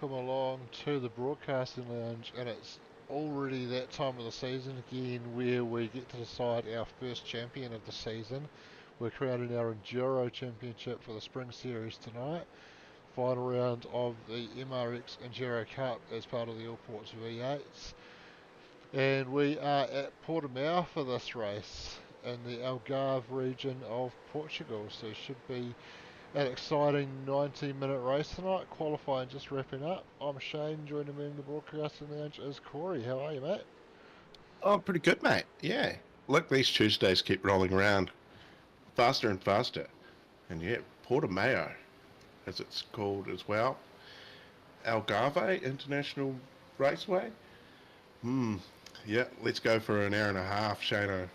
welcome along to the broadcasting lounge, and it's already that time of the season again where we get to decide our first champion of the season. We're crowning our Enduro Championship for the Spring Series tonight. Final round of the MRX Enduro Cup as part of the Allports V8s. And we are at Portimao for this race in the Algarve region of Portugal, so it should be an exciting 90-minute race tonight. Qualifying just wrapping up. I'm Shane. Joining me in the broadcasting lounge is Corey. How are you, mate? Oh, pretty good, mate. Yeah. Look, these Tuesdays keep rolling around faster and faster. And yeah, Portimao, as it's called as well. Algarve International Raceway. Yeah, let's go for an hour and a half, Shano.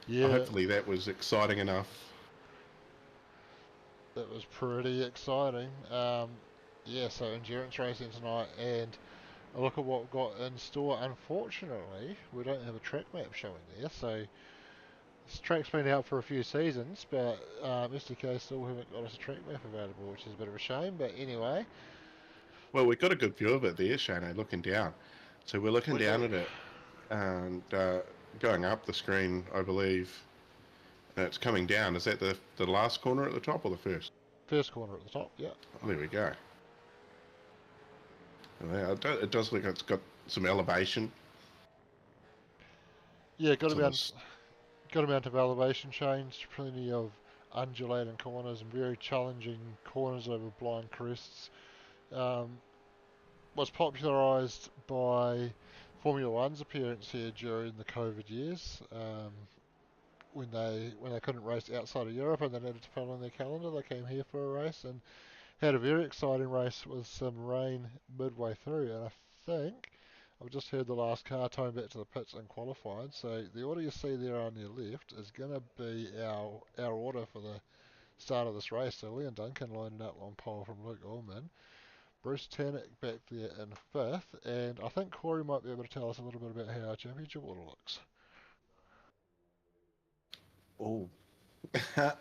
Yeah, Hopefully that was exciting enough. that was pretty exciting. Yeah, so endurance racing tonight, and a look at what we've got in store. Unfortunately, we don't have a track map showing there, so this track's been out for a few seasons, but SDK still haven't got us a track map available, which is a bit of a shame. But anyway, Well, we've got a good view of it there, Shano, looking down. So we're looking we down do. at it and going up the screen, I believe. It's coming down. Is that the last corner at the top or the first? First corner at the top, yeah. Oh, there we go. Yeah, it does look like it's got some elevation. Yeah, got So about good amount of elevation change, plenty of undulating corners and very challenging corners over blind crests. Was popularised by Formula One's appearance here during the COVID years, when they couldn't race outside of Europe and they needed to fill in their calendar. They came here for a race and had a very exciting race with some rain midway through. And I think I've just heard the last car towing back to the pits and qualified. So the order you see there on your left is going to be our order for the start of this race. So Leon Duncan lining up on pole from Luke Ullman. Bruce Tannock back there in fifth. And I think Corey might be able to tell us a little bit about how our championship order looks. Oh. I'll come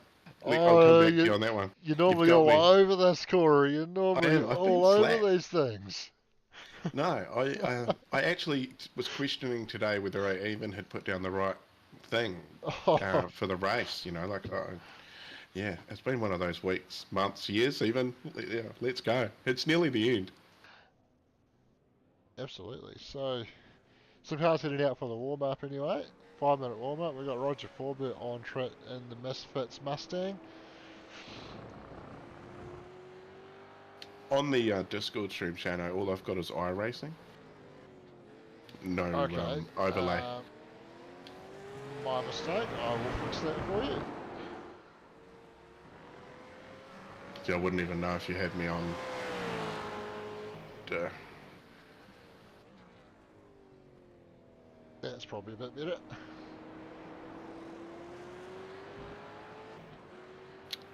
Oh, back to you on that one. you're You've normally got all me. over this, Corey. You're I normally am. I've been all over slack. these things. No, I actually was questioning today whether I even had put down the right thing Oh, for the race. You know, like, yeah, it's been one of those weeks, months, years even. Yeah, let's go. It's nearly the end. absolutely. So, some cars heading out for the warm up anyway. 5 minute warm up. We've got Roger Forbert on track in the Misfits Mustang. On the Discord stream, Shano, all I've got is iRacing. No Okay. overlay. My mistake. I will fix that for you. See, I wouldn't even know if you had me on. That's probably a bit better.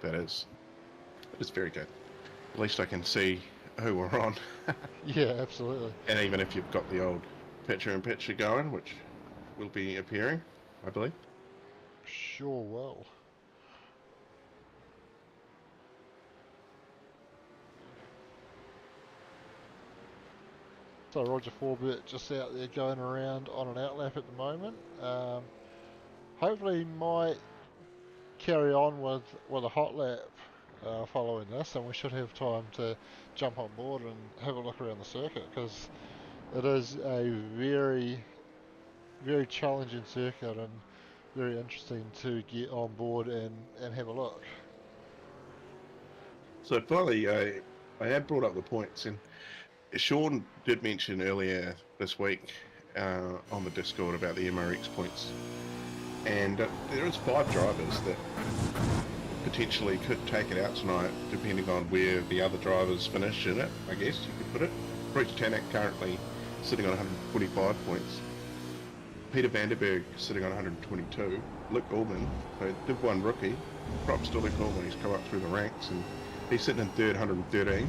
That is. It's very good. At least I can see who we're on. Yeah, absolutely. And even if you've got the old picture-in-picture going, which will be appearing, I believe. Sure will. So Roger Forbert just out there going around on an outlap at the moment. Hopefully he might carry on with a hot lap following this, and we should have time to jump on board and have a look around the circuit, because it is a very, very challenging circuit and very interesting to get on board and have a look. So finally, I had brought up the points, and Sean did mention earlier this week on the Discord about the MRX points. And there is 5 drivers that potentially could take it out tonight, depending on where the other drivers finish in it, I guess you could put it. Bruce Tannock currently sitting on 145 points. Peter Vanderberg sitting on 122. Luke Ullman, so Div 1 rookie. Props to Luke Ullman, he's come up through the ranks, and he's sitting in third, 113.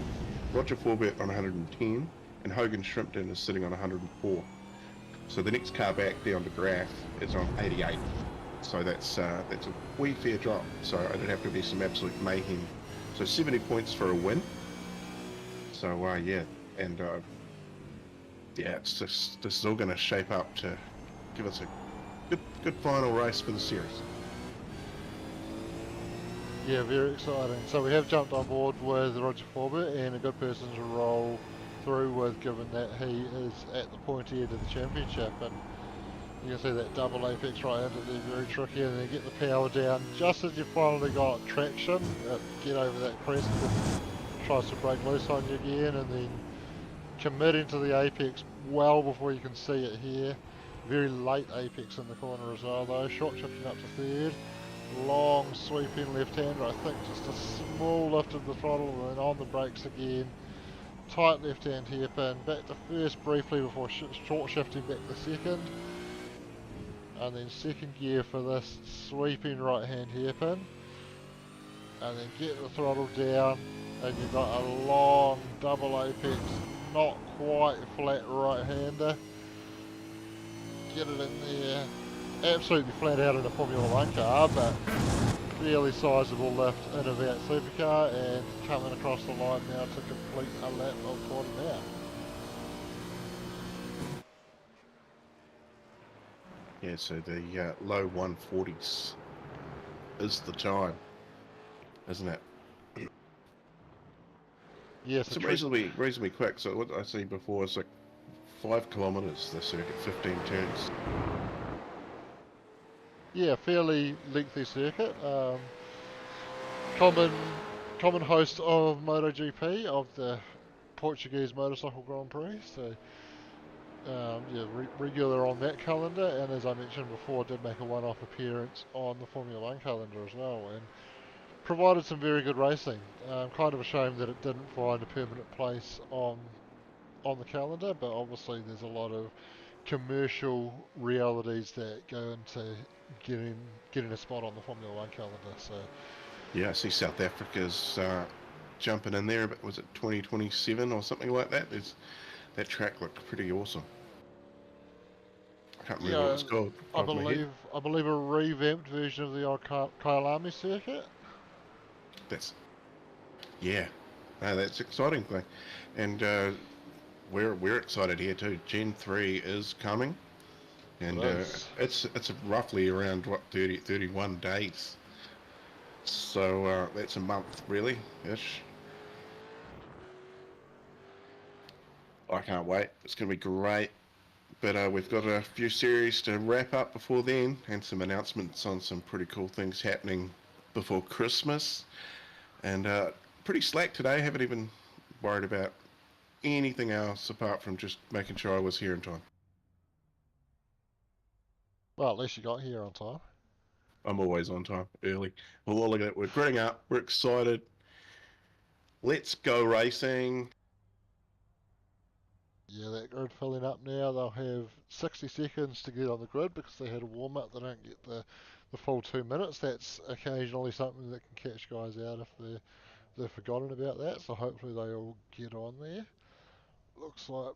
Roger Forbert on 110, and Hogan Shrimpton is sitting on 104. So the next car back down to Graf is on 88. So that's a wee fair drop. So it'd have to be some absolute mayhem. So 70 points for a win. So yeah, and yeah, it's just this is all going to shape up to give us a good final race for the series. Yeah, very exciting. So we have jumped on board with Roger Forbert, and a good person to roll through with, given that he is at the pointy end of the championship. And you can see that double apex right under there, very tricky, and then get the power down just as you finally got traction. Get over that crest, and tries to break loose on you again, and then commit into the apex well before you can see it here. Very late apex in the corner as well though, short shifting up to third. Long sweeping left-hander, I think just a small lift of the throttle and then on the brakes again. Tight left-hand hairpin, back to first briefly before short shifting back to second. And then second gear for this sweeping right-hand hairpin. And then get the throttle down and you've got a long double apex, not quite flat right-hander. Get it in there. Absolutely flat out in a Formula 1 car, but fairly sizable lift in a V8 supercar, and coming across the line now to complete a lap of Portimao. Yeah, so the low 140s is the time, isn't it? Yes, It's reasonably quick. So what I see before is like 5 kilometers the circuit, 15 turns. Yeah, fairly lengthy circuit. Common host of MotoGP, of the Portuguese Motorcycle Grand Prix. So yeah, regular on that calendar, and as I mentioned before, did make a one-off appearance on the Formula 1 calendar as well, and provided some very good racing. Kind of a shame that it didn't find a permanent place on the calendar, but obviously there's a lot of commercial realities that go into getting a spot on the Formula 1 calendar. So Yeah, I see South Africa's jumping in there, but was it 2027 or something like that? That track looked pretty awesome. I can't remember what yeah, it's called off the I top of my head. believe a revamped version of the old Kyalami circuit. Yeah, no, that's exciting thing, and we're excited here too. Gen 3 is coming, and it's roughly around what 31 days. So that's a month really ish. I can't wait. It's going to be great. But we've got a few series to wrap up before then, and some announcements on some pretty cool things happening before Christmas. And pretty slack today. Haven't even worried about anything else apart from just making sure I was here in time. Well, at least you got here on time. I'm always on time, early. Well, look at it. We're gritting up. We're excited. Let's go racing. Yeah, that grid filling up now. They'll have 60 seconds to get on the grid because they had a warm-up. They don't get the full 2 minutes. That's occasionally something that can catch guys out if they've forgotten about that. So hopefully they all get on there. Looks like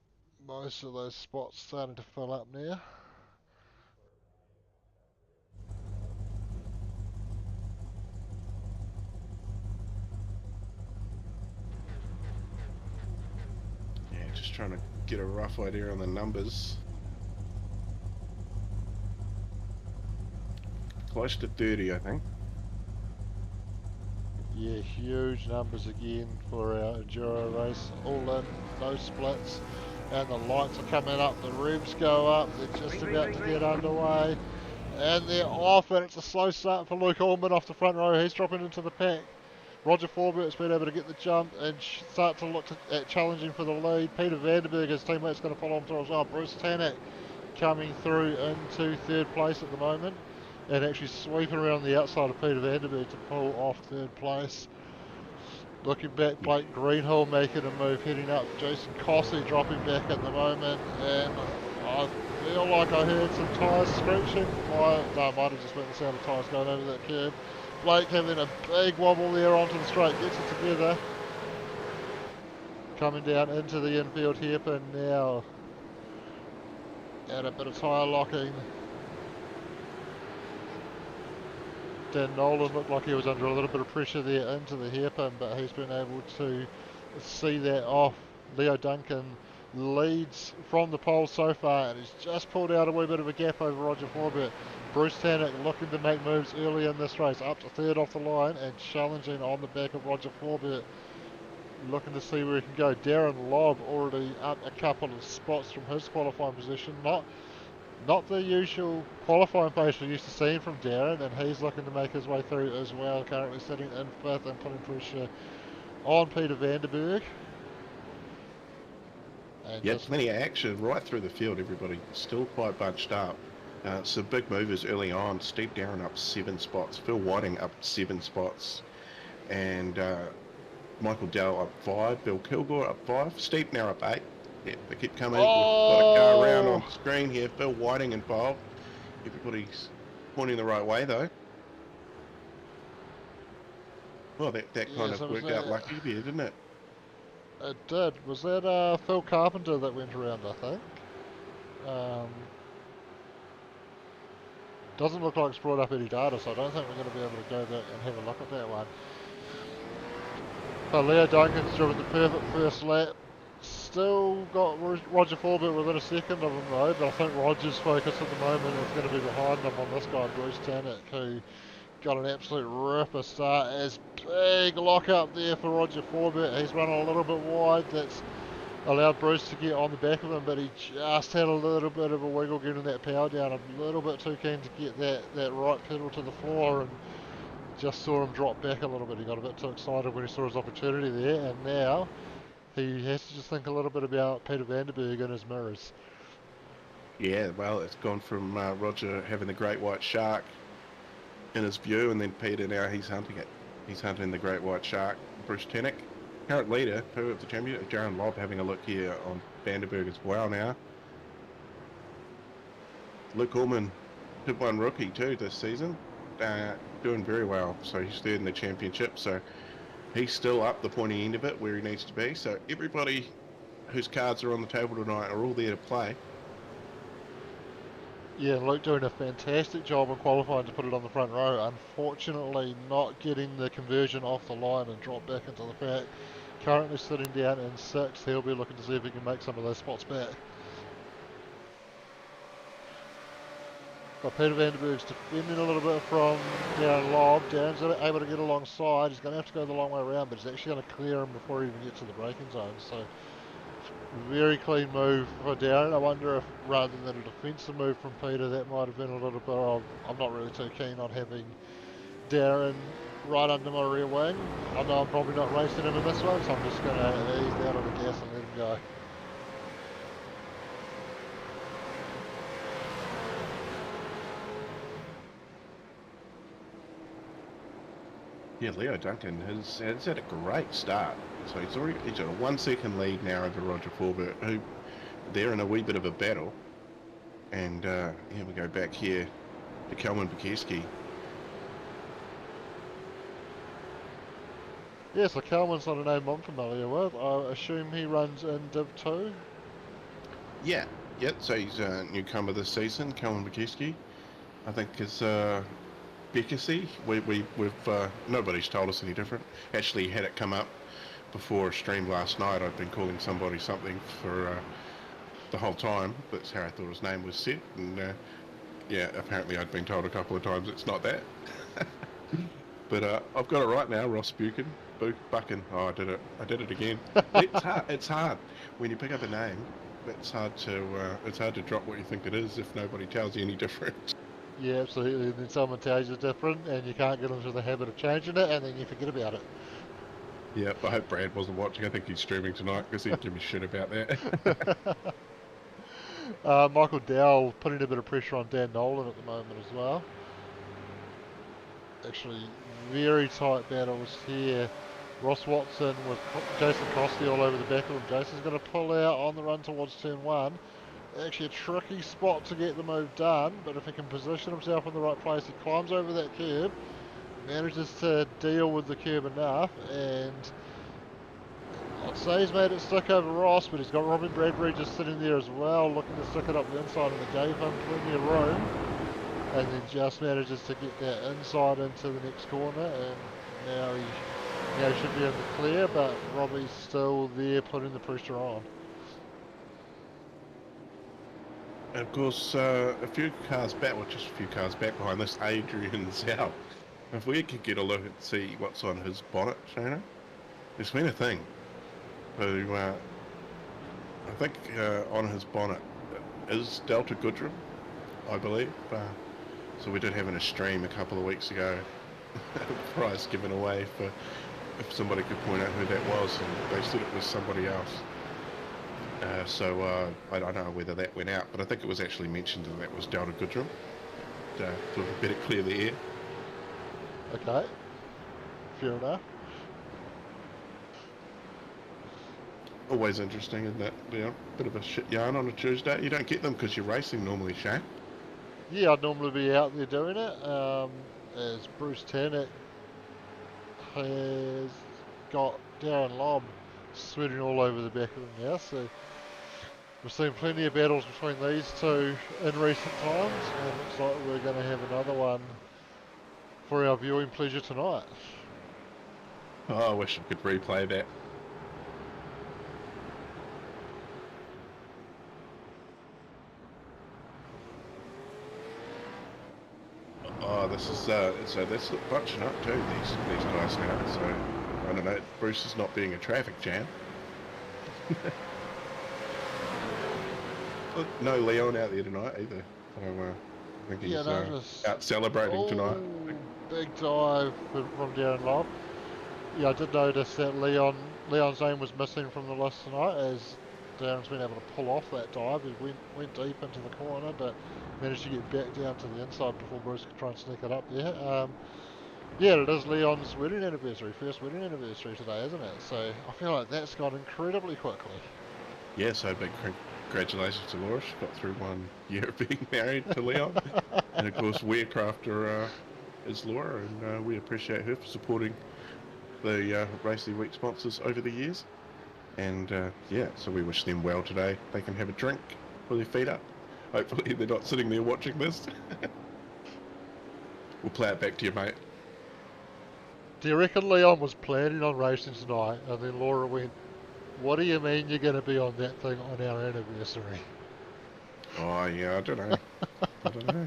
most of those spots starting to fill up now. Yeah, just trying to get a rough idea on the numbers. Close to 30, I think. Yeah, huge numbers again for our Enduro race. All in, no splits. And the lights are coming up, the revs go up, they're just about to get underway. And they're off, and it's a slow start for Luke Allman off the front row. He's dropping into the pack. Roger Forbert's been able to get the jump and start to look at challenging for the lead. Peter Vandenberg, his teammate's going to follow him through as well. Bruce Tanak coming through into third place at the moment, and actually sweeping around the outside of Peter Vandenberg to pull off third place. Looking back, Blake Greenhill making a move, heading up. Jason Cossey dropping back at the moment, and I feel like I heard some tyres screeching. No, it might have just been the sound of tyres going over that curb. Blake having a big wobble there onto the straight, gets it together. Coming down into the infield hairpin now. And a bit of tyre locking. Dan Nolan looked like he was under a little bit of pressure there into the hairpin, but he's been able to see that off. Leo Duncan leads from the pole so far and he's just pulled out a wee bit of a gap over Roger Forbert. Bruce Tannock looking to make moves early in this race, up to third off the line and challenging on the back of Roger Forbert, looking to see where he can go. Darren Lobb already up a couple of spots from his qualifying position. Not the usual qualifying pace we're used to seeing from Darren, and he's looking to make his way through as well, currently sitting in fifth and putting pressure on Peter Vanderberg. And Yeah, plenty of action right through the field, everybody. Still quite bunched up. Some big movers early on. Steve Darren up 7 spots. Phil Whiting up 7 spots. And Michael Dell up 5. Bill Kilgore up 5. Steve now up 8. Yeah, they keep coming. We've got a car around on the screen here. Phil Whiting involved. Everybody's pointing the right way, though. Well, that kind of worked out lucky there, didn't it? It did. Was that Phil Carpenter that went around, I think? Doesn't look like it's brought up any data, so I don't think we're going to be able to go back and have a look at that one. But Leo Duncan's driven the perfect first lap. Still got Roger Forbert within a second of him though, but I think Roger's focus at the moment is going to be behind him on this guy, Bruce Tannock, who got an absolute ripper start. As big lock up there for Roger Forbert. He's run a little bit wide. That's allowed Bruce to get on the back of him, but he just had a little bit of a wiggle getting that power down. A little bit too keen to get that right pedal to the floor, and just saw him drop back a little bit. He got a bit too excited when he saw his opportunity there, and now he has to just think a little bit about Peter Vanderberg and his mirrors. Yeah, well, it's gone from Roger having the great white shark in his view, and then Peter now he's hunting it. He's hunting the great white shark. Bruce Tannock, current leader, who of the champion, Darren Lobb, having a look here on Vanderberg as well now. Luke Ullman, Tip 1 rookie too this season, doing very well. So he's third in the championship. So he's still up the pointy end of it where he needs to be. So everybody whose cards are on the table tonight are all there to play. Yeah, Luke doing a fantastic job in qualifying to put it on the front row. Unfortunately, not getting the conversion off the line and drop back into the pack. Currently sitting down in 6th. He'll be looking to see if he can make some of those spots back. But Peter Vanderberg's defending a little bit from Darren Lobb. Darren's able to get alongside. He's going to have to go the long way around, but he's actually going to clear him before he even gets to the braking zone. So very clean move for Darren. I wonder if rather than a defensive move from Peter, that might have been a little bit of, I'm not really too keen on having Darren right under my rear wing. I know I'm probably not racing him in this one, so I'm just going to ease down on the gas and let him go. Yeah, Leo Duncan has had a great start. So he's got a 1 second lead now over Roger Forbert, who they're in a wee bit of a battle. And here we go back here to Kelman Bukowski. Yeah, so Kelman's not a name I'm familiar with. I assume he runs in Div 2? Yeah, so he's a newcomer this season, Kelman Bukowski. I think is Beckersy. We've nobody's told us any different. Actually had it come up before a stream last night. I'd been calling somebody something for the whole time. That's how I thought his name was set. And yeah, apparently I'd been told a couple of times it's not that. But I've got it right now, Ross Buchan. Buchan. Oh, I did it again. It's hard when you pick up a name. It's hard to drop what you think it is if nobody tells you any different. Yeah, absolutely. And then someone tells you different, and you can't get into the habit of changing it, and then you forget about it. Yeah, I hope Brad wasn't watching. I think he's streaming tonight because he'd give me shit about that. Michael Dowell putting a bit of pressure on Dan Nolan at the moment as well. Actually, very tight battles here. Ross Watson with Jason Crosby all over the back of him. Jason's going to pull out on the run towards turn 1. Actually a tricky spot to get the move done, but if he can position himself in the right place, he climbs over that curb, manages to deal with the curb enough, and I'd say he's made it stick over Ross, but he's got Robin Bradbury just sitting there as well, looking to stick it up the inside, and they gave him plenty of room, and then just manages to get that inside into the next corner, and now he Now he should be in the clear, but Robbie's still there putting the pressure on. And of course, a few cars back, well, just a few cars back behind this, Adrian's out. If we could get a look and see what's on his bonnet, Shana, there's been a thing. So, I think on his bonnet is Delta Goodrum, I believe. So we did have in a stream a couple of weeks ago, a prize given away for if somebody could point out who that was, and they said it was somebody else. So I don't know whether that went out, but I think it was actually mentioned that was Delta Goodrum. So we better clear the air. Okay, fair enough. Always interesting, isn't it? Yeah, bit of a shit yarn on a Tuesday. You don't get them because you're racing normally, Shane. Yeah, I'd normally be out there doing it. As Bruce Tannock has got Darren Lobb sweating all over the back of him now, so we've seen plenty of battles between these two in recent times, and it looks like we're going to have another one for our viewing pleasure tonight. Oh, I wish I could replay that. Oh, this is so that's bunching up too. These guys now. So I don't know. Bruce is not being a traffic jam. Look, no Leon out there tonight either. So I think he's out celebrating tonight. Big dive from Darren Lobb. Yeah, I did notice that Leon's name was missing from the list tonight, as Darren's been able to pull off that dive. He went deep into the corner, but managed to get back down to the inside before Bruce could try and sneak it up there. Yeah, it is Leon's wedding anniversary, first wedding anniversary today, isn't it? So I feel like that's gone incredibly quickly. Yeah, so big congratulations to Laura. She got through 1 year of being married to Leon. And of course, Weircrafter is Laura, and we appreciate her for supporting the Racing Week sponsors over the years. And yeah, so we wish them well today. They can have a drink, pull their feet up. Hopefully they're not sitting there watching this. We'll play it back to you, mate. Do you reckon Leon was planning on racing tonight, and then Laura went, "What do you mean you're going to be on that thing on our anniversary?" Oh yeah, I don't know. I don't know.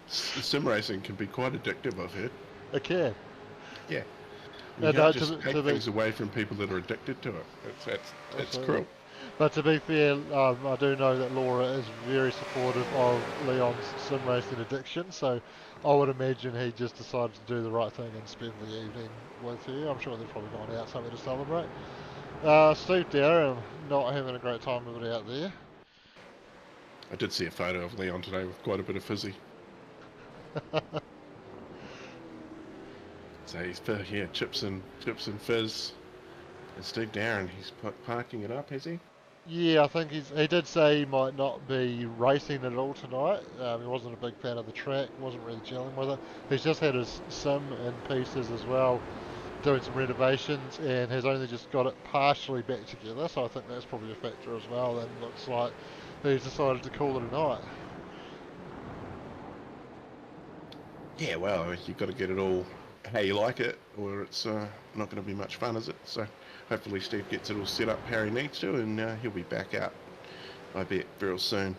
Sim racing can be quite addictive, I've heard. It can. Yeah. You can't just take things away from people that are addicted to it. It's cruel. But to be fair, I do know that Laura is very supportive of Leon's sim racing addiction, so I would imagine he just decided to do the right thing and spend the evening with her. I'm sure they've probably gone out somewhere to celebrate. Steve Darren not having a great time with it out there. I did see a photo of Leon today with quite a bit of fizzy. So he's chips and fizz. And Steve Darren, he's parking it up, has he? Yeah, I think he did say he might not be racing at all tonight. He wasn't a big fan of the track, wasn't really gelling with it. He's just had his sim in pieces as well, doing some renovations, and has only just got it partially back together, so I think that's probably a factor as well, and looks like he's decided to call it a night. Yeah, well, you've got to get it all how you like it, or it's not going to be much fun, is it? So hopefully Steve gets it all set up how he needs to, and he'll be back out, I bet, real soon.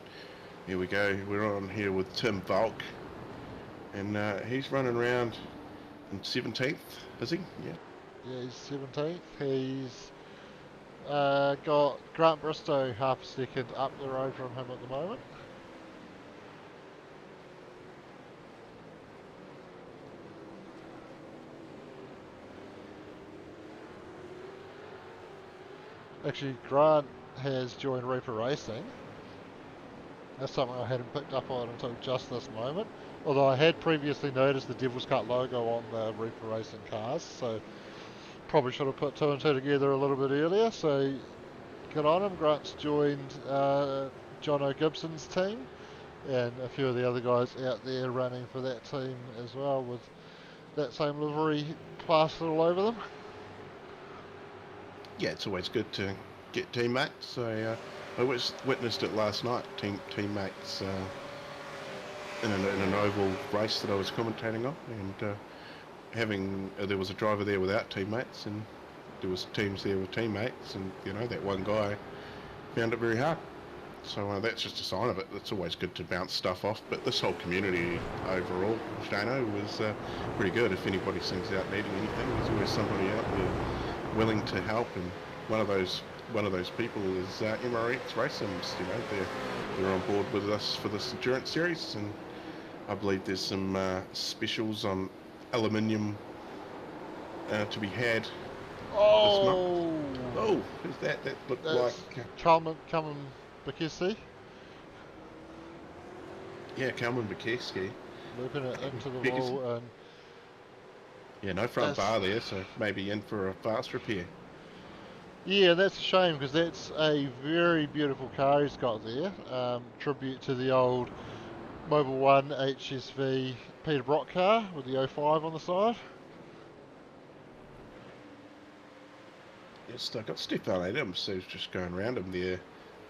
Here we go. We're on here with Tim Volk, and he's running around in 17th, is he? Yeah. Yeah, he's 17th. He's got Grant Bristow half a second up the road from him at the moment. Actually, Grant has joined Reaper Racing. That's something I hadn't picked up on until just this moment. Although I had previously noticed the Devil's Cut logo on the Reaper Racing cars, so probably should have put two and two together a little bit earlier. So good on him. Grant's joined John O'Gibson's team, and a few of the other guys out there running for that team as well, with that same livery plastered all over them. Yeah, it's always good to get teammates. I witnessed it last night. Teammates in an oval race that I was commentating on, and having there was a driver there without teammates, and there was teams there with teammates, and you know that one guy found it very hard. So that's just a sign of it. It's always good to bounce stuff off, but this whole community overall, Shano, was pretty good. If anybody sings out needing anything, there's always somebody out there willing to help, and one of those people is MRX Racing's. You know, they're on board with us for this endurance series, and I believe there's some specials on aluminium to be had this month. Oh, who's that? That looked like Kalman Bakissi. Yeah, Kalman Bakissi. Looping it into the wall, and yeah, no front bar there, so maybe in for a fast repair. Yeah, that's a shame because that's a very beautiful car he's got there. Tribute to the old Mobil 1 HSV Peter Brock car with the 05 on the side. Yes, I got Stefan Adams, who's just going around him there.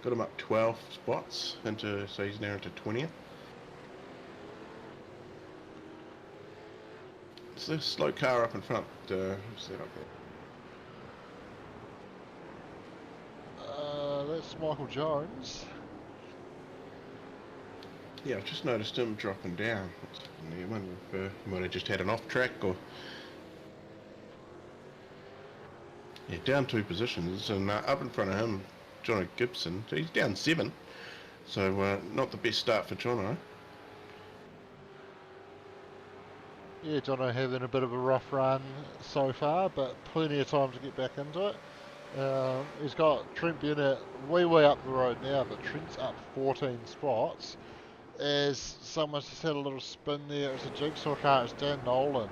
Got him up 12 spots, so he's now into 20th. It's the slow car up in front. Who's that up there? That's Michael Jones. Yeah, I've just noticed him dropping down. I wonder if he might have just had an off track or... Yeah, down 2 positions, and up in front of him, Jono Gibson. He's down 7, so not the best start for Jono. Yeah, Jono having a bit of a rough run so far, but plenty of time to get back into it. He's got Trent Bennett way up the road now, but Trent's up 14 spots. As someone's just had a little spin there, it's a jigsaw car, it's Dan Nolan.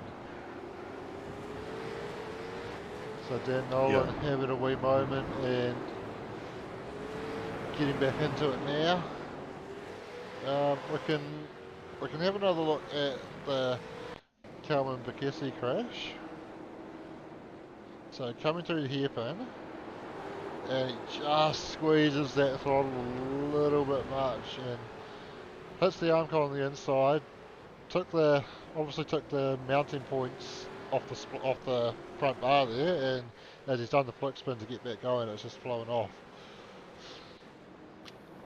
So Dan Nolan having a wee moment and getting back into it now. We can have another look at the Kalman Bakissi crash. So coming through the hairpin, and he just squeezes that throttle a little bit much and hits the armco on the inside. Obviously took the mounting points off the front bar there, and as he's done the flick spin to get back going, it's just flowing off.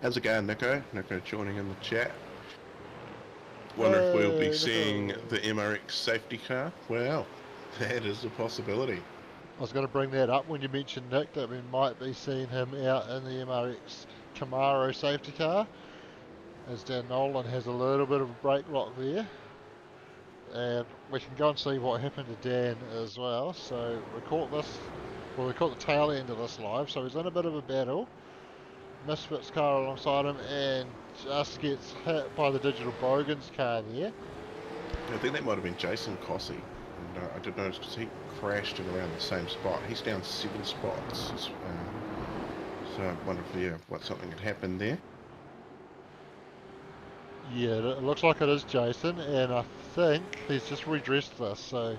How's it going, Nico? Nico joining in the chat. Wonder if we'll be seeing the MRX safety car. Well, that is a possibility. I was going to bring that up when you mentioned Nick, that we might be seeing him out in the MRX Camaro safety car, as Dan Nolan has a little bit of a brake lock there. And we can go and see what happened to Dan as well. So we caught the tail end of this live, so he's in a bit of a battle. Misfits car alongside him and just gets hit by the Digital Bogans car there. I think that might have been Jason Cossey, and I did notice because he crashed in around the same spot. He's down 7 spots, so I wonder if something had happened there. Yeah, it looks like it is Jason, and I think he's just redressed this. So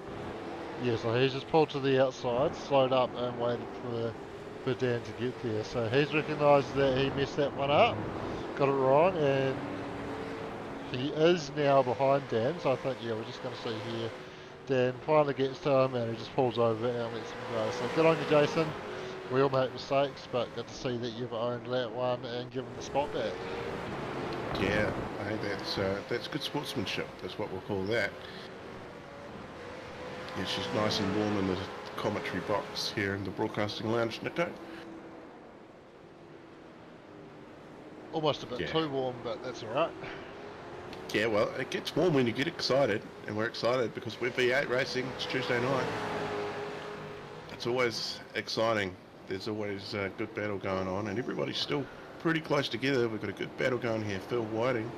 yeah, so he's just pulled to the outside, slowed up, and waited for Dan to get there. So he's recognised that he messed that one up, got it wrong, and he is now behind Dan. So I think, yeah, we're just going to see here. Dan finally gets to him and he just pulls over and lets him go. So good on you, Jason. We all make mistakes, but good to see that you've owned that one and given the spot back. Yeah, I think that's good sportsmanship. That's what we'll call that. Yeah, she's nice and warm in the commentary box here in the broadcasting lounge, Nico. Almost a bit too warm, but that's alright. Yeah, well, it gets warm when you get excited, and we're excited because we're V8 racing. It's Tuesday night. It's always exciting. There's always a good battle going on, and everybody's still pretty close together. We've got a good battle going here. Phil Whiting.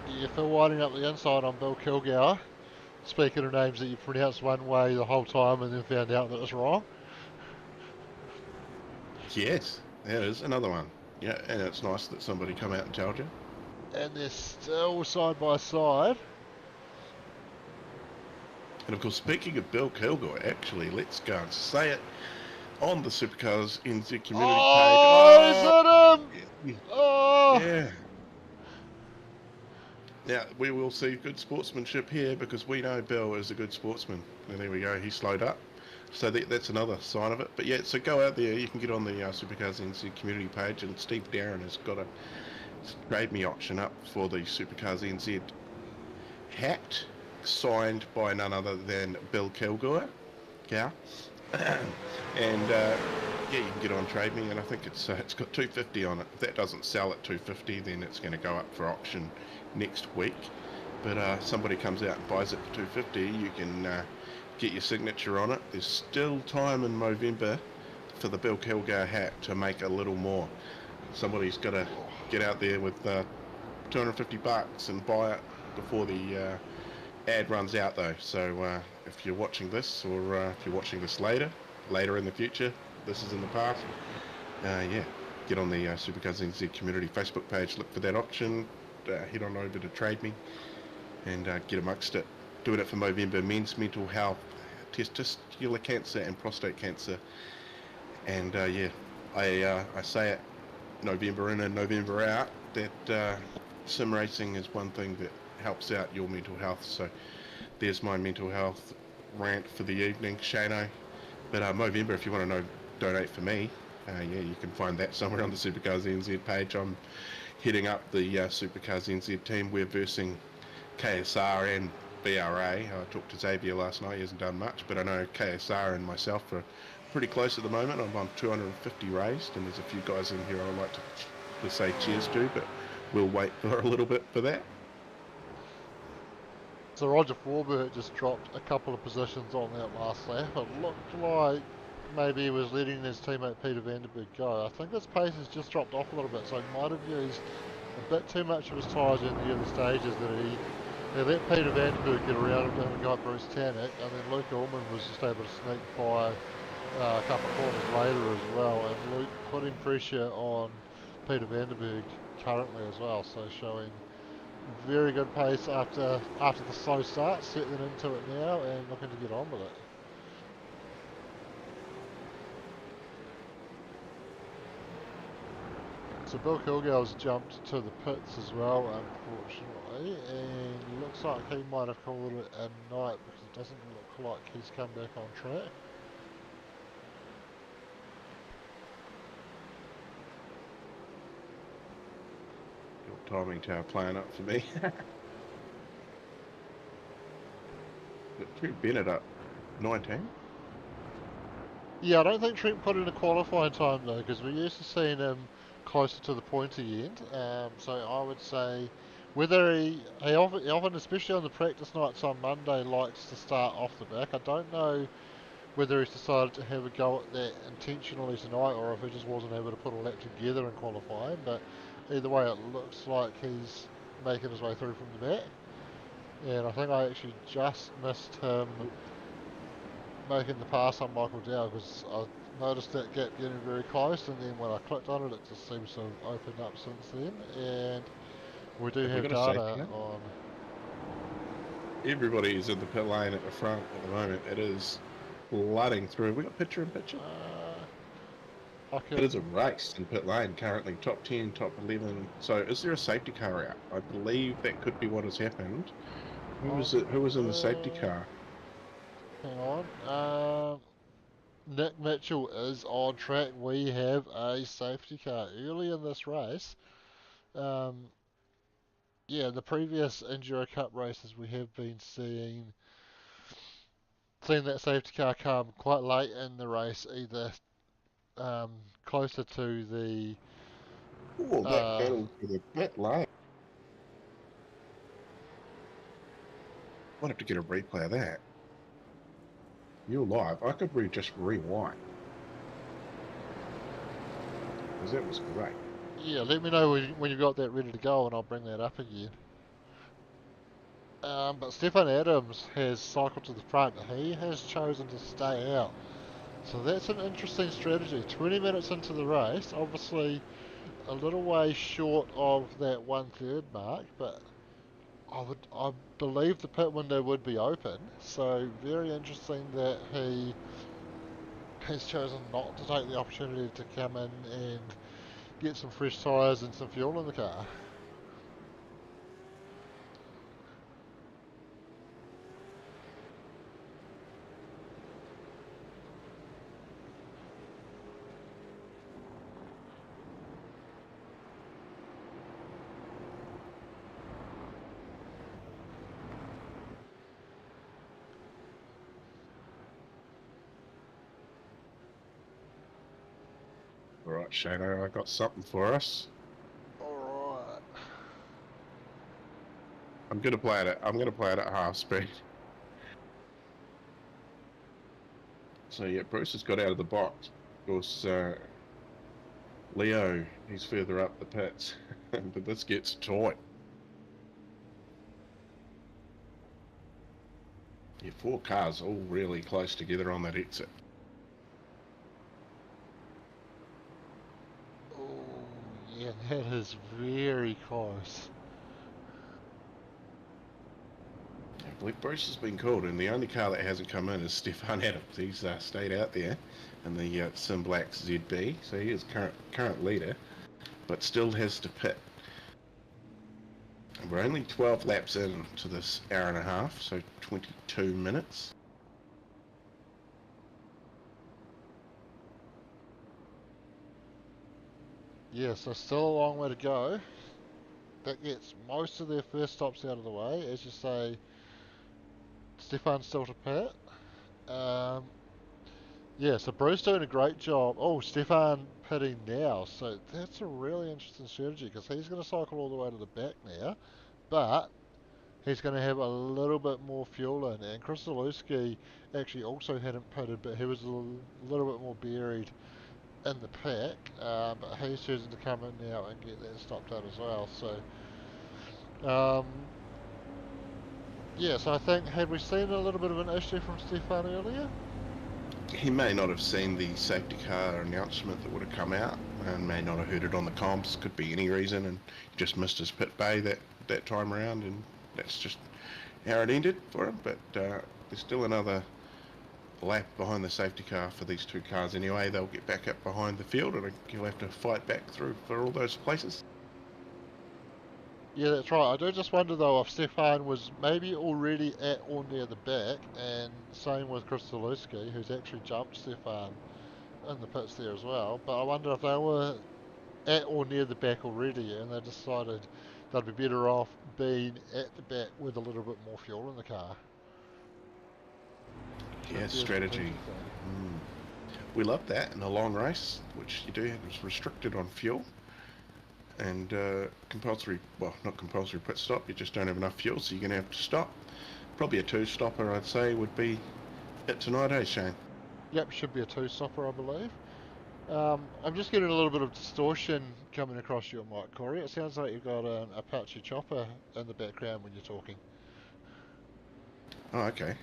Yeah, Phil Whiting up the inside on Bill Kilgour. Speaking of names that you pronounced one way the whole time and then found out that it was wrong. Yes, that is another one. Yeah, and it's nice that somebody come out and told you. And they're still side by side. And of course, speaking of Bill Kilgour, actually, let's go and say it on the SuperCars NZ community page. Oh, is that him? Yeah. Oh! Yeah. Now, we will see good sportsmanship here because we know Bill is a good sportsman. And there we go, he slowed up. So that's another sign of it. But yeah, so go out there. You can get on the SuperCars NZ community page, and Steve Darren has got a trade me option up for the SuperCars NZ hat, signed by none other than Bill Kilgore. Yeah. And yeah, you can get on Trade Me, and I think it's got 250 on it. If that doesn't sell at 250, then it's going to go up for auction next week. But somebody comes out and buys it for 250, you can get your signature on it. There's still time in November for the Bill Kilgore hat to make a little more. Somebody's got to get out there with 250 bucks and buy it before the ad runs out, though. So if you're watching this, or if you're watching this later in the future, this is in the past, yeah, get on the SuperCars NZ community Facebook page, look for that option, head on over to Trade Me, and get amongst it. Doing it for Movember, men's mental health, testicular cancer and prostate cancer. And yeah, I say it November in and November out, that sim racing is one thing that helps out your mental health. So there's my mental health rant for the evening, Shano. But Movember, if you want to donate for me, yeah, you can find that somewhere on the SuperCars NZ page. I'm heading up the SuperCars NZ team. We're versing KSR and BRA. I talked to Xavier last night. He hasn't done much, but I know KSR and myself are pretty close at the moment. I'm on 250 raised, and there's a few guys in here I'd like to say cheers to, but we'll wait for a little bit for that. So Roger Forbert just dropped a couple of positions on that last lap. It looked like maybe he was letting his teammate Peter Vanderberg go. I think his pace has just dropped off a little bit, so he might have used a bit too much of his tyres in the early stages, that he let Peter Vanderberg get around him and got Bruce Tanek, and then Luke Ullman was just able to sneak by a couple of corners later as well, and Luke putting pressure on Peter Vanderberg currently as well, so showing very good pace after the slow start, settling into it now and looking to get on with it. So Bill Kilgore's jumped to the pits as well, unfortunately, and looks like he might have called it a night because it doesn't look like he's come back on track. Your timing tower playing up for me. Trent Bennett up 19. Yeah, I don't think Trent put in a qualifying time though, because we're used to seeing him closer to the pointy end. So I would say whether he often, especially on the practice nights on Monday, likes to start off the back. I don't know whether he's decided to have a go at that intentionally tonight, or if he just wasn't able to put a lap together in qualifying. But either way, it looks like he's making his way through from the back. And I think I actually just missed him making the pass on Michael Dow, because I noticed that gap getting very close, and then when I clicked on it, it just seems to have opened up since then. And we do have data on. Everybody is in the pit lane at the front at the moment. It is flooding through. We got picture in picture. It is a race in pit lane currently. Top 10, top 11. So is there a safety car out? I believe that could be what has happened. Who was it? Who was in the safety car? Hang on. Nick Mitchell is on track. We have a safety car early in this race. Yeah, the previous Enduro Cup races we have been seeing that safety car come quite late in the race, either closer to the. Oh, that battle for the pit lane. I'll have to get a replay of that. You're live. I could just rewind. Because that was great. Yeah, let me know when you've got that ready to go, and I'll bring that up again. But Stefan Adams has cycled to the front. He has chosen to stay out. So that's an interesting strategy. 20 minutes into the race, obviously a little way short of that 1/3 mark, but I believe the pit window would be open. So very interesting that he has chosen not to take the opportunity to come in and get some fresh tyres and some fuel in the car. All right, Shano, I got something for us. Alright. I'm gonna play it at half speed. So yeah, Bruce has got out of the box. Of course, Leo, he's further up the pits, but this gets tight. Yeah, 4 cars all really close together on that exit. Oh, yeah, that is very close. I believe Bruce has been called, and the only car that hasn't come in is Stefan Adams. He's stayed out there in the Sim Black ZB, so he is current leader, but still has to pit. And we're only 12 laps into this hour and a half, so 22 minutes. Yeah, so still a long way to go. That gets most of their first stops out of the way. As you say, Stefan's still to pit. Yeah, so Bruce doing a great job. Oh, Stefan pitting now. So that's a really interesting strategy because he's going to cycle all the way to the back now, but he's going to have a little bit more fuel in. And Chris Zalewski actually also hadn't pitted, but he was a little bit more buried in the pack. But he's choosing to come in now and get that stopped out as well. So, um, yeah, so I think, had we seen a little bit of an issue from Stefan earlier? He may not have seen the safety car announcement that would have come out, and may not have heard it on the comms. Could be any reason, and he just missed his pit bay that time around, and that's just how it ended for him. But there's still another lap behind the safety car for these 2 cars anyway. They'll get back up behind the field, and he'll have to fight back through for all those places. Yeah, that's right. I do just wonder though if Stefan was maybe already at or near the back, and same with Chris Zalewski, who's actually jumped Stefan in the pits there as well. But I wonder if they were at or near the back already, and they decided they'd be better off being at the back with a little bit more fuel in the car. Yeah, Could be a strategy. strategic thing. We love that in a long race, which you do have is restricted on fuel. And compulsory, well, not compulsory pit stop, you just don't have enough fuel, so you're going to have to stop. Probably a 2-stopper, I'd say, would be it tonight, eh, Shane? Yep, should be a two-stopper, I believe. I'm just getting a little bit of distortion coming across your mic, Corey. It sounds like you've got an Apache chopper in the background when you're talking. Oh, okay.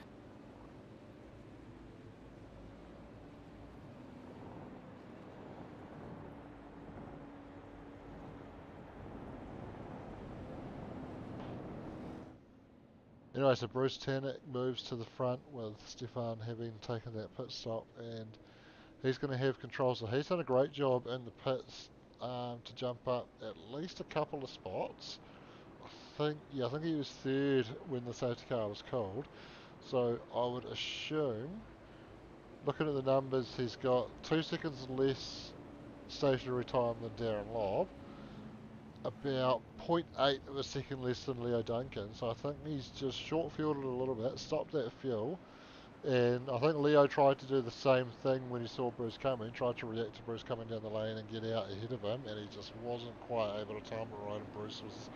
Anyway, so Bruce Tanek moves to the front with Stefan having taken that pit stop, and he's going to have control. So he's done a great job in the pits to jump up at least a couple of spots. I think he was third when the safety car was called. So I would assume, looking at the numbers, he's got 2 seconds less stationary time than Darren Lobb, about zero point 0.8 of a second less than Leo Duncan. So I think he's just short fueled a little bit, stopped that fuel, and I think Leo tried to do the same thing when he saw Bruce coming, tried to react to Bruce coming down the lane and get out ahead of him, and he just wasn't quite able to time it right, and Bruce was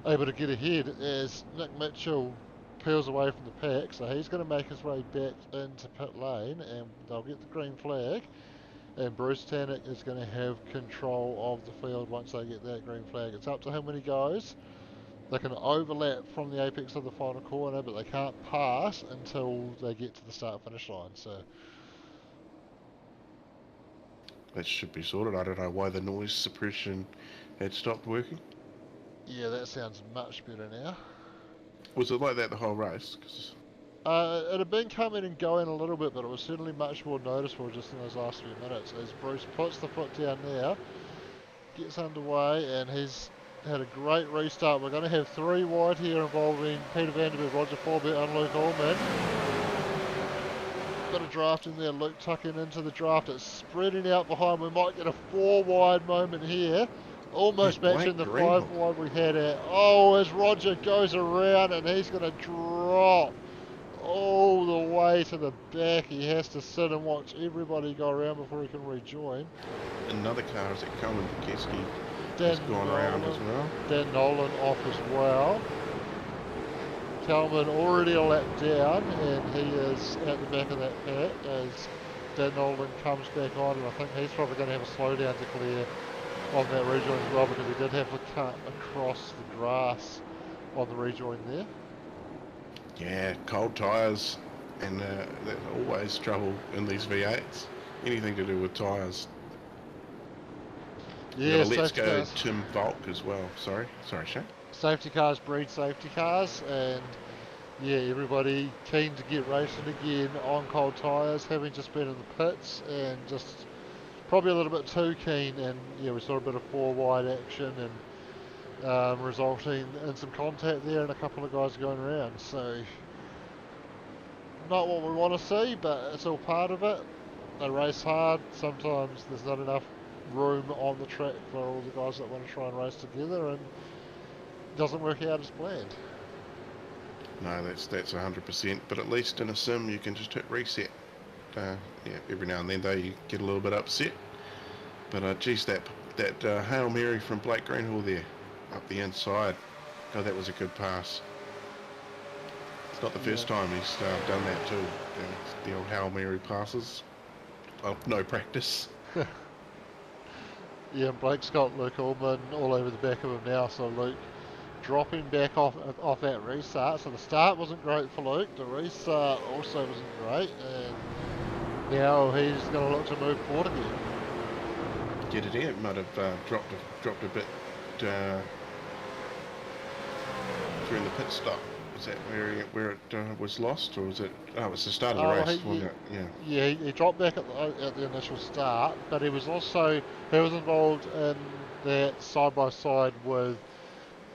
able to get ahead as Nick Mitchell peels away from the pack, so he's going to make his way back into pit lane, and they'll get the green flag, and Bruce Tanek is going to have control of the field once they get that green flag. It's up to him when he goes. They can overlap from the apex of the final corner, but they can't pass until they get to the start-finish line. So That should be sorted. I don't know why the noise suppression had stopped working. yeah, that sounds much better now. Was it like that the whole race? 'Cause It had been coming and going a little bit, but it was certainly much more noticeable just in those last few minutes as Bruce puts the foot down now, gets underway, and he's had a great restart. We're going to have 3 wide here involving Peter Vanderberg, Roger Forbett and Luke Allman. Bit of drafting there, Luke tucking into the draft. It's spreading out behind. We might get a 4 wide moment here. Almost yeah, matching Blake the 5 Greenhook. wide we had at. Oh, as Roger goes around and he's going to drop. Oh, the way to the back. He has to sit and watch everybody go around before he can rejoin. Another car, is it Coleman Keski, Dan has gone around as well. Dan Nolan off as well. Kalman already a lap down, and he is at the back of that pack as Dan Nolan comes back on, and I think he's probably going to have a slowdown to clear on that rejoin as well, because he did have to cut across the grass on the rejoin there. Yeah, cold tyres, and there's always trouble in these V8s. Anything to do with tyres. Yeah, Let's go cars. Tim Volk as well. Sorry, Shane. Safety cars breed safety cars, and yeah, everybody keen to get racing again on cold tyres, having just been in the pits and just probably a little bit too keen, and yeah, we saw a bit of four wide action and resulting in some contact there and a couple of guys going around. So not what we want to see, but it's all part of it. They race hard. Sometimes there's not enough room on the track for all the guys that want to try and race together, and it doesn't work out as planned. No, that's 100%. But at least in a sim, you can just hit reset. Yeah, every now and then though, you get a little bit upset. But geez, that Hail Mary from Blake Greenhill there, up the inside. God, that was a good pass. It's not the first time he's done that too. The old Hail Mary passes. Well, no practice. Yeah, Blake's got Luke Ullman all over the back of him now, so Luke dropping back off that restart. So the start wasn't great for Luke, the restart also wasn't great, and now he's going to look to move forward again. Get it in. Might have dropped a bit during the pit stop. Is that where it was lost, or was it? Oh, it was the start of the race, wasn't it? Yeah. Yeah, he dropped back at the initial start, but he was involved in that side by side with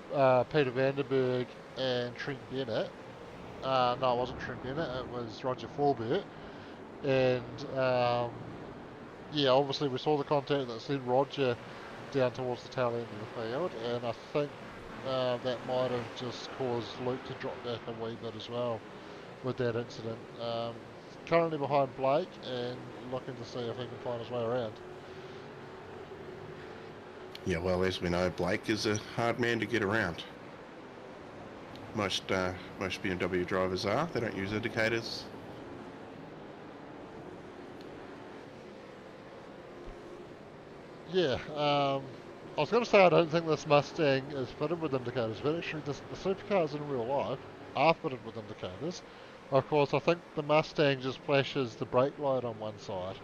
Peter Vanderberg and Trent Bennett. No, it wasn't Trent Bennett. It was Roger Forbert, and yeah, obviously we saw the contact that sent Roger down towards the tail end of the field, and I think that might have just caused Luke to drop back a wee bit as well with that incident. Currently behind Blake and looking to see if he can find his way around. Yeah, well, as we know, Blake is a hard man to get around. Most BMW drivers are. They don't use indicators. Yeah, I was going to say I don't think this Mustang is fitted with indicators, but actually the supercars in real life are fitted with indicators. Of course, I think the Mustang just flashes the brake light on one side.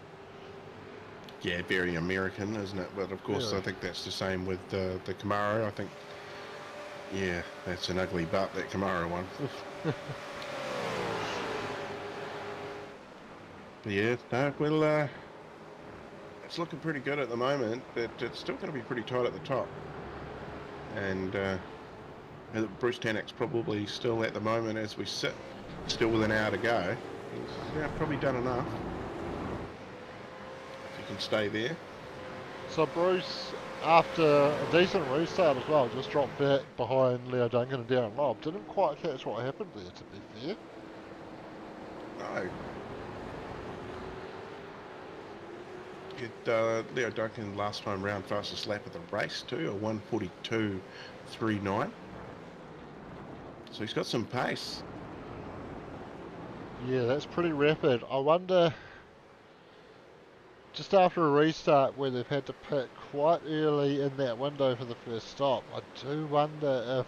Yeah, very American, isn't it? But of course, Really? I think that's the same with the Camaro. I think, yeah, that's an ugly butt, that Camaro one. But yeah, no, well, it's looking pretty good at the moment, but it's still going to be pretty tight at the top. And Bruce Tannock's probably still at the moment, as we sit, still with an hour to go. He's probably done enough. If he can stay there. So Bruce, after a decent restart as well, just dropped back behind Leo Duncan and Darren Lobb. Didn't quite catch what happened there, to be fair. No. Leo Duncan last time round fastest lap of the race too, a 1:42.39. So he's got some pace. Yeah, that's pretty rapid. I wonder, just after a restart where they've had to pit quite early in that window for the first stop, I do wonder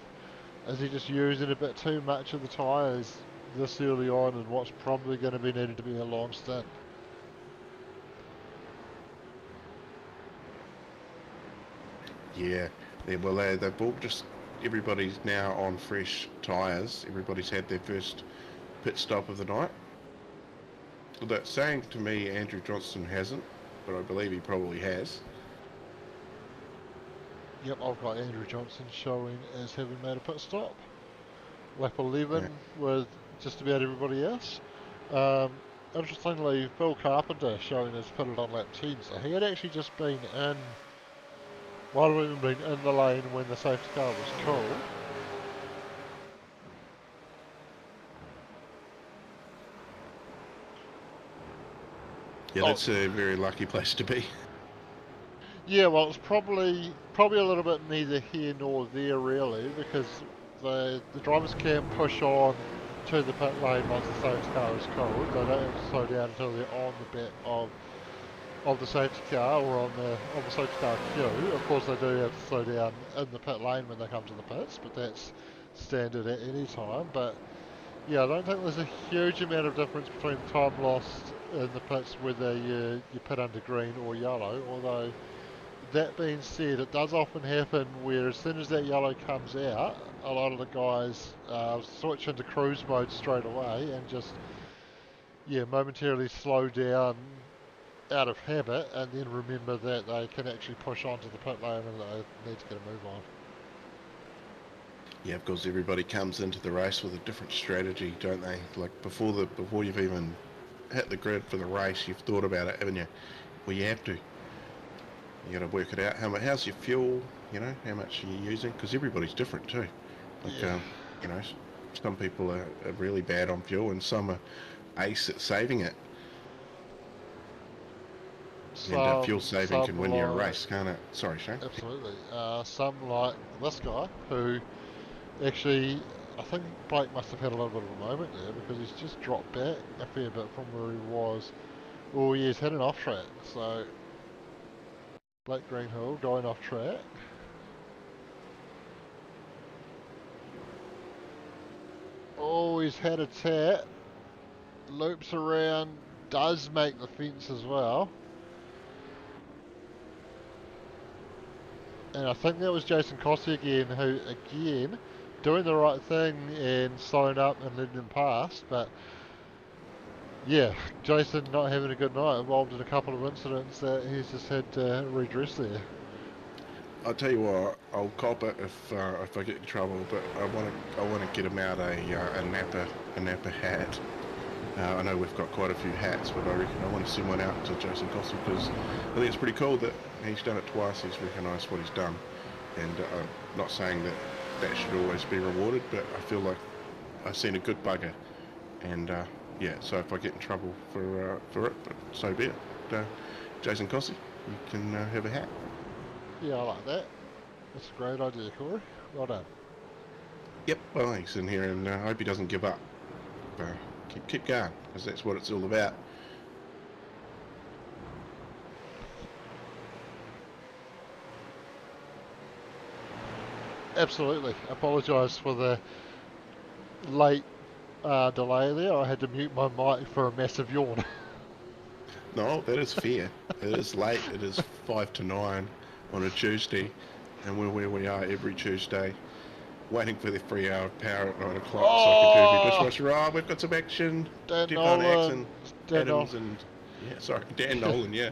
is he just using a bit too much of the tyres this early on in what's probably going to be needed to be a long stint. Yeah, well, they've all just, everybody's now on fresh tyres. Everybody's had their first pit stop of the night. Although saying to me Andrew Johnston hasn't, but I believe he probably has. Yep, I've got Andrew Johnson showing as having made a pit stop. Lap 11 with just about everybody else. Interestingly, Phil Carpenter showing as pitted on lap 10, so he had actually just been in, might have even been in the lane when the safety car was called. Yeah, Oh, that's a very lucky place to be. yeah, well, it's probably a little bit neither here nor there really, because the drivers can push on to the pit lane once the safety car is cold. They don't have to slow down until they're on the back of the safety car or on the safety car queue. Of course, they do have to slow down in the pit lane when they come to the pits, but that's standard at any time. But yeah, I don't think there's a huge amount of difference between the time lost in the pits whether you pit under green or yellow, although that being said, it does often happen where as soon as that yellow comes out, a lot of the guys switch into cruise mode straight away and just, yeah, momentarily slow down out of habit and then remember that they can actually push onto the pit lane and they need to get a move on. Yeah, of course, everybody comes into the race with a different strategy, don't they? Like before you've even hit the grid for the race, you've thought about it, haven't you? Well, you have to. You got to work it out. How's your fuel? You know, how much are you using? Because everybody's different too. Like, Yeah. you know, some people are really bad on fuel, and some are ace at saving it. And fuel saving Some can win you a like race, can't it? Sorry, Shane. absolutely. Some like this guy who actually, I think Blake must have had a little bit of a moment there because he's just dropped back a fair bit from where he was. Oh, yeah, he's heading off track. So Blake Greenhill going off track. Oh, he's had a tap. Loops around. Does make the fence as well. And I think that was Jason Cossey again, who, again, doing the right thing and slowing up and letting him pass. But, yeah, Jason not having a good night, involved in a couple of incidents that he's just had to redress there. I'll tell you what, I'll cop it if I get in trouble. But I want to get him out a Napa hat. I know we've got quite a few hats, but I reckon I want to send one out to Jason Cossey because I think it's pretty cool that he's done it twice. He's recognised what he's done, and I'm not saying that that should always be rewarded, but I feel like I've seen a good bugger, and yeah. So if I get in trouble for it, but so be it. Jason Cossey, you can have a hat. Yeah, I like that. That's a great idea, Corey. Well done. Yep. Well, he's in here, and I hope he doesn't give up. Uh, keep going, because that's what it's all about. Absolutely. Apologise for the late delay there. I had to mute my mic for a massive yawn. No, that is fair. It is late. It is 5 to 9 on a Tuesday, and we're where we are every Tuesday, waiting for the 3 hour power at 9 o'clock so I can do my Oh, dishwasher. Oh, we've got some action. Dan Devon Nolan. Axon, Dan Adams, Nolan. and yeah, sorry, Dan Nolan. Yeah.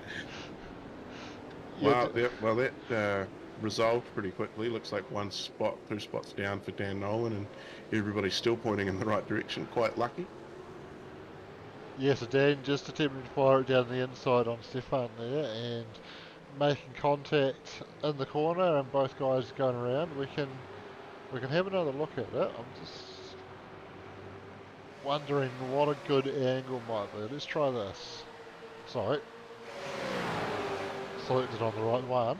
Yeah, Wow. Yeah, well, that resolved pretty quickly. Looks like 2 spots down for Dan Nolan, and everybody's still pointing in the right direction. Quite lucky. yeah, so Dan just attempting to fire it down the inside on Stefan there and making contact in the corner and both guys going around. We can have another look at it. I'm just wondering what a good angle might be. Let's try this. Sorry. Selected on the right one.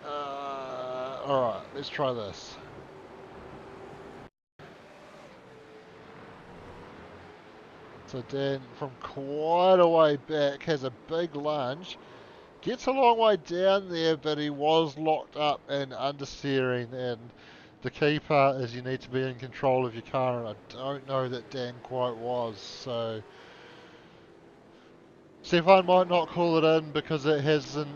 Alright, let's try this. So Dan from quite a way back has a big lunge. Gets a long way down there, but he was locked up and understeering. And the key part is you need to be in control of your car, and I don't know that Dan quite was. So Stefan might not call it in because it hasn't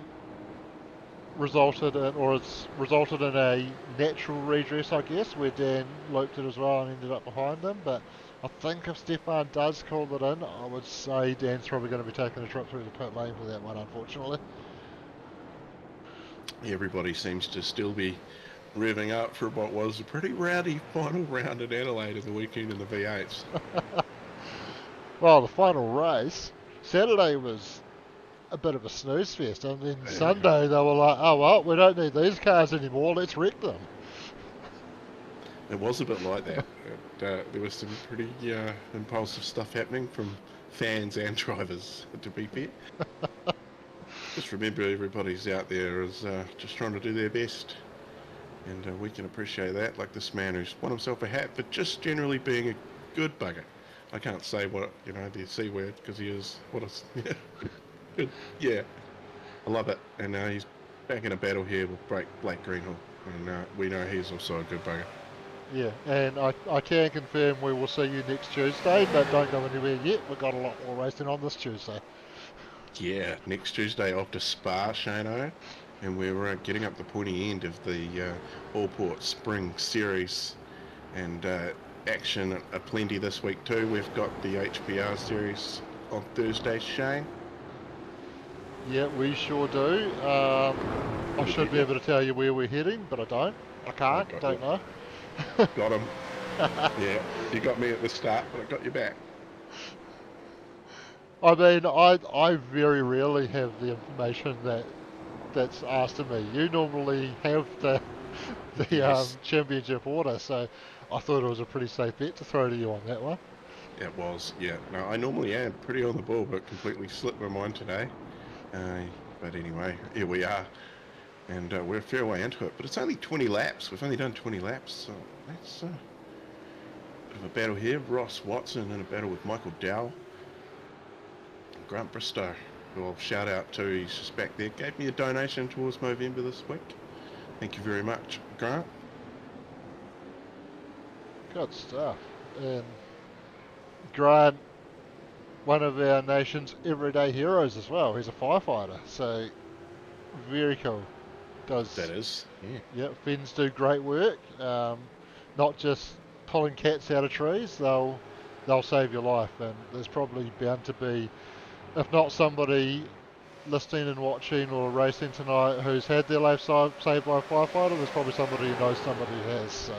resulted in, or it's resulted in a natural redress, I guess, where Dan looped it as well and ended up behind him. But I think if Stefan does call it in, I would say Dan's probably going to be taking a trip through the pit lane for that one, unfortunately. Everybody seems to still be revving up for what was a pretty rowdy final round at Adelaide at the weekend in the V8s. Well, the final race, Saturday was a bit of a snooze fest, and then Sunday they were like, oh well, we don't need these cars anymore, let's wreck them. It was a bit like that. There was some pretty impulsive stuff happening from fans and drivers, to be fair. Just remember everybody's out there is just trying to do their best. And we can appreciate that, like this man who's won himself a hat for just generally being a good bugger. I can't say what, the C word, because he is, yeah, good, yeah, I love it. And he's back in a battle here with Blake Greenhill, and we know he's also a good bugger. Yeah, and I can confirm we will see you next Tuesday, but don't go anywhere yet. We've got a lot more racing on this Tuesday. Yeah, next Tuesday off to Spa, Shano, and we're getting up the pointy end of the Allports Spring Series, and action aplenty this week too. We've got the HPR Series on Thursday, Shane. Yeah, we sure do. I should be able to tell you where we're heading, but I don't. I can't, don't know. Got him. Yeah, you got me at the start, but I got you back. I mean, I very rarely have the information that's asked of me. You normally have the Yes, championship order, so I thought it was a pretty safe bet to throw to you on that one. it was. Yeah, no, I normally am pretty on the ball, but completely slipped my mind today. But anyway, here we are, and we're a fair way into it. But it's only 20 laps. We've only done 20 laps, so that's a bit of a battle here. Ross Watson in a battle with Michael Dowell. Grant Bristow, who I'll shout out to, he's just back there, gave me a donation towards Movember this week. Thank you very much, Grant. Good stuff. And Grant, one of our nation's everyday heroes as well. He's a firefighter, so very cool. That is, yeah. Yeah, Finns do great work. Not just pulling cats out of trees. They'll save your life, and there's probably bound to be, if not somebody listening and watching or racing tonight who's had their life saved by a firefighter, there's probably somebody who knows somebody who has. So.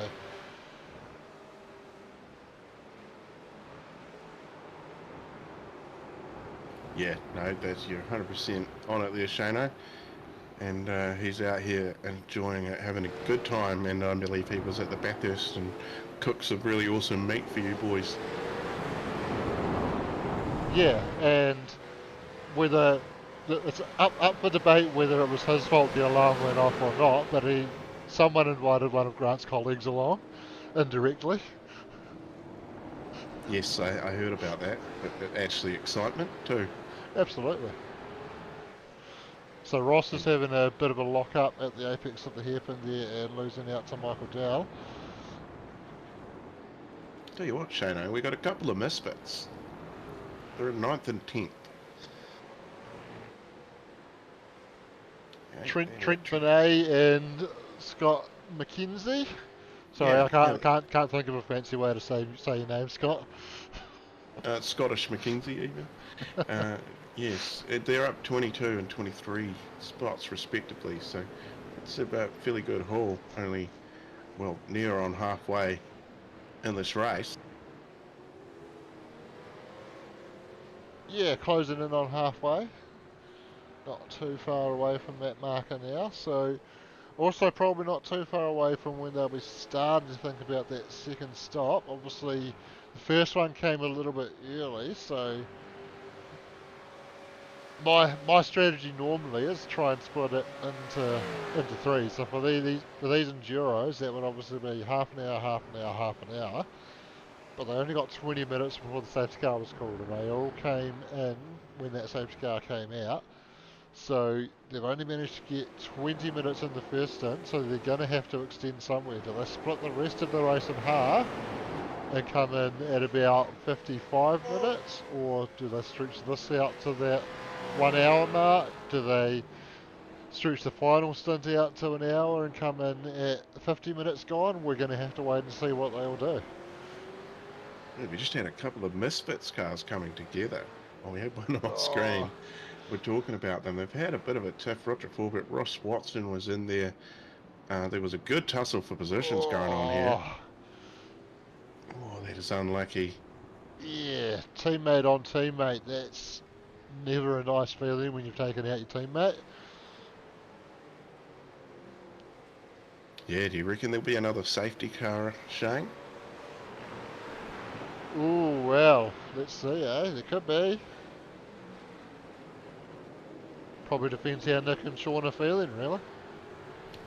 Yeah, no, you're 100% on it there, Shano. And he's out here enjoying it, having a good time, and I believe he was at the Bathurst and cooked some really awesome meat for you boys. Yeah, and whether it's up for debate whether it was his fault the alarm went off or not, but someone invited one of Grant's colleagues along indirectly. Yes, I heard about that, but actually excitement too. Absolutely. So Ross is having a bit of a lock up at the apex of the hairpin there and losing out to Michael Dowell. Tell you what, Shano, we got a couple of misfits. They're in 9th and 10th. Okay, Trent Benet and Scott McKenzie. Sorry, yeah, I can't think of a fancy way to say your name, Scott. Scottish McKenzie even. Yes, they're up 22 and 23 spots respectively, so it's about a fairly good haul. Only, well, near on halfway in this race. Yeah, closing in on halfway. Not too far away from that marker now, so also probably not too far away from when they'll be starting to think about that second stop. Obviously, the first one came a little bit early, so my strategy normally is to try and split it into three. So for these enduros, that would obviously be half an hour, half an hour, half an hour. But they only got 20 minutes before the safety car was called, and they all came in when that safety car came out. So they've only managed to get 20 minutes in the first stint, so they're going to have to extend somewhere. Do they split the rest of the race in half and come in at about 55 minutes, or do they stretch this out to that 1 hour mark? Do they stretch the final stint out to an hour and come in at 50 minutes gone? We're going to have to wait and see what they all do. Yeah, we just had a couple of misfits cars coming together. Oh, we had one on screen. We're talking about them. They've had a bit of a tough Roger but Ross Watson was in there. There was a good tussle for positions going on here. Oh, that is unlucky. Yeah, teammate on teammate. That's never a nice feeling when you've taken out your teammate. Yeah, do you reckon there'll be another safety car, Shane? Ooh, well, let's see, eh? There could be. Probably depends how Nick and Sean are feeling, really.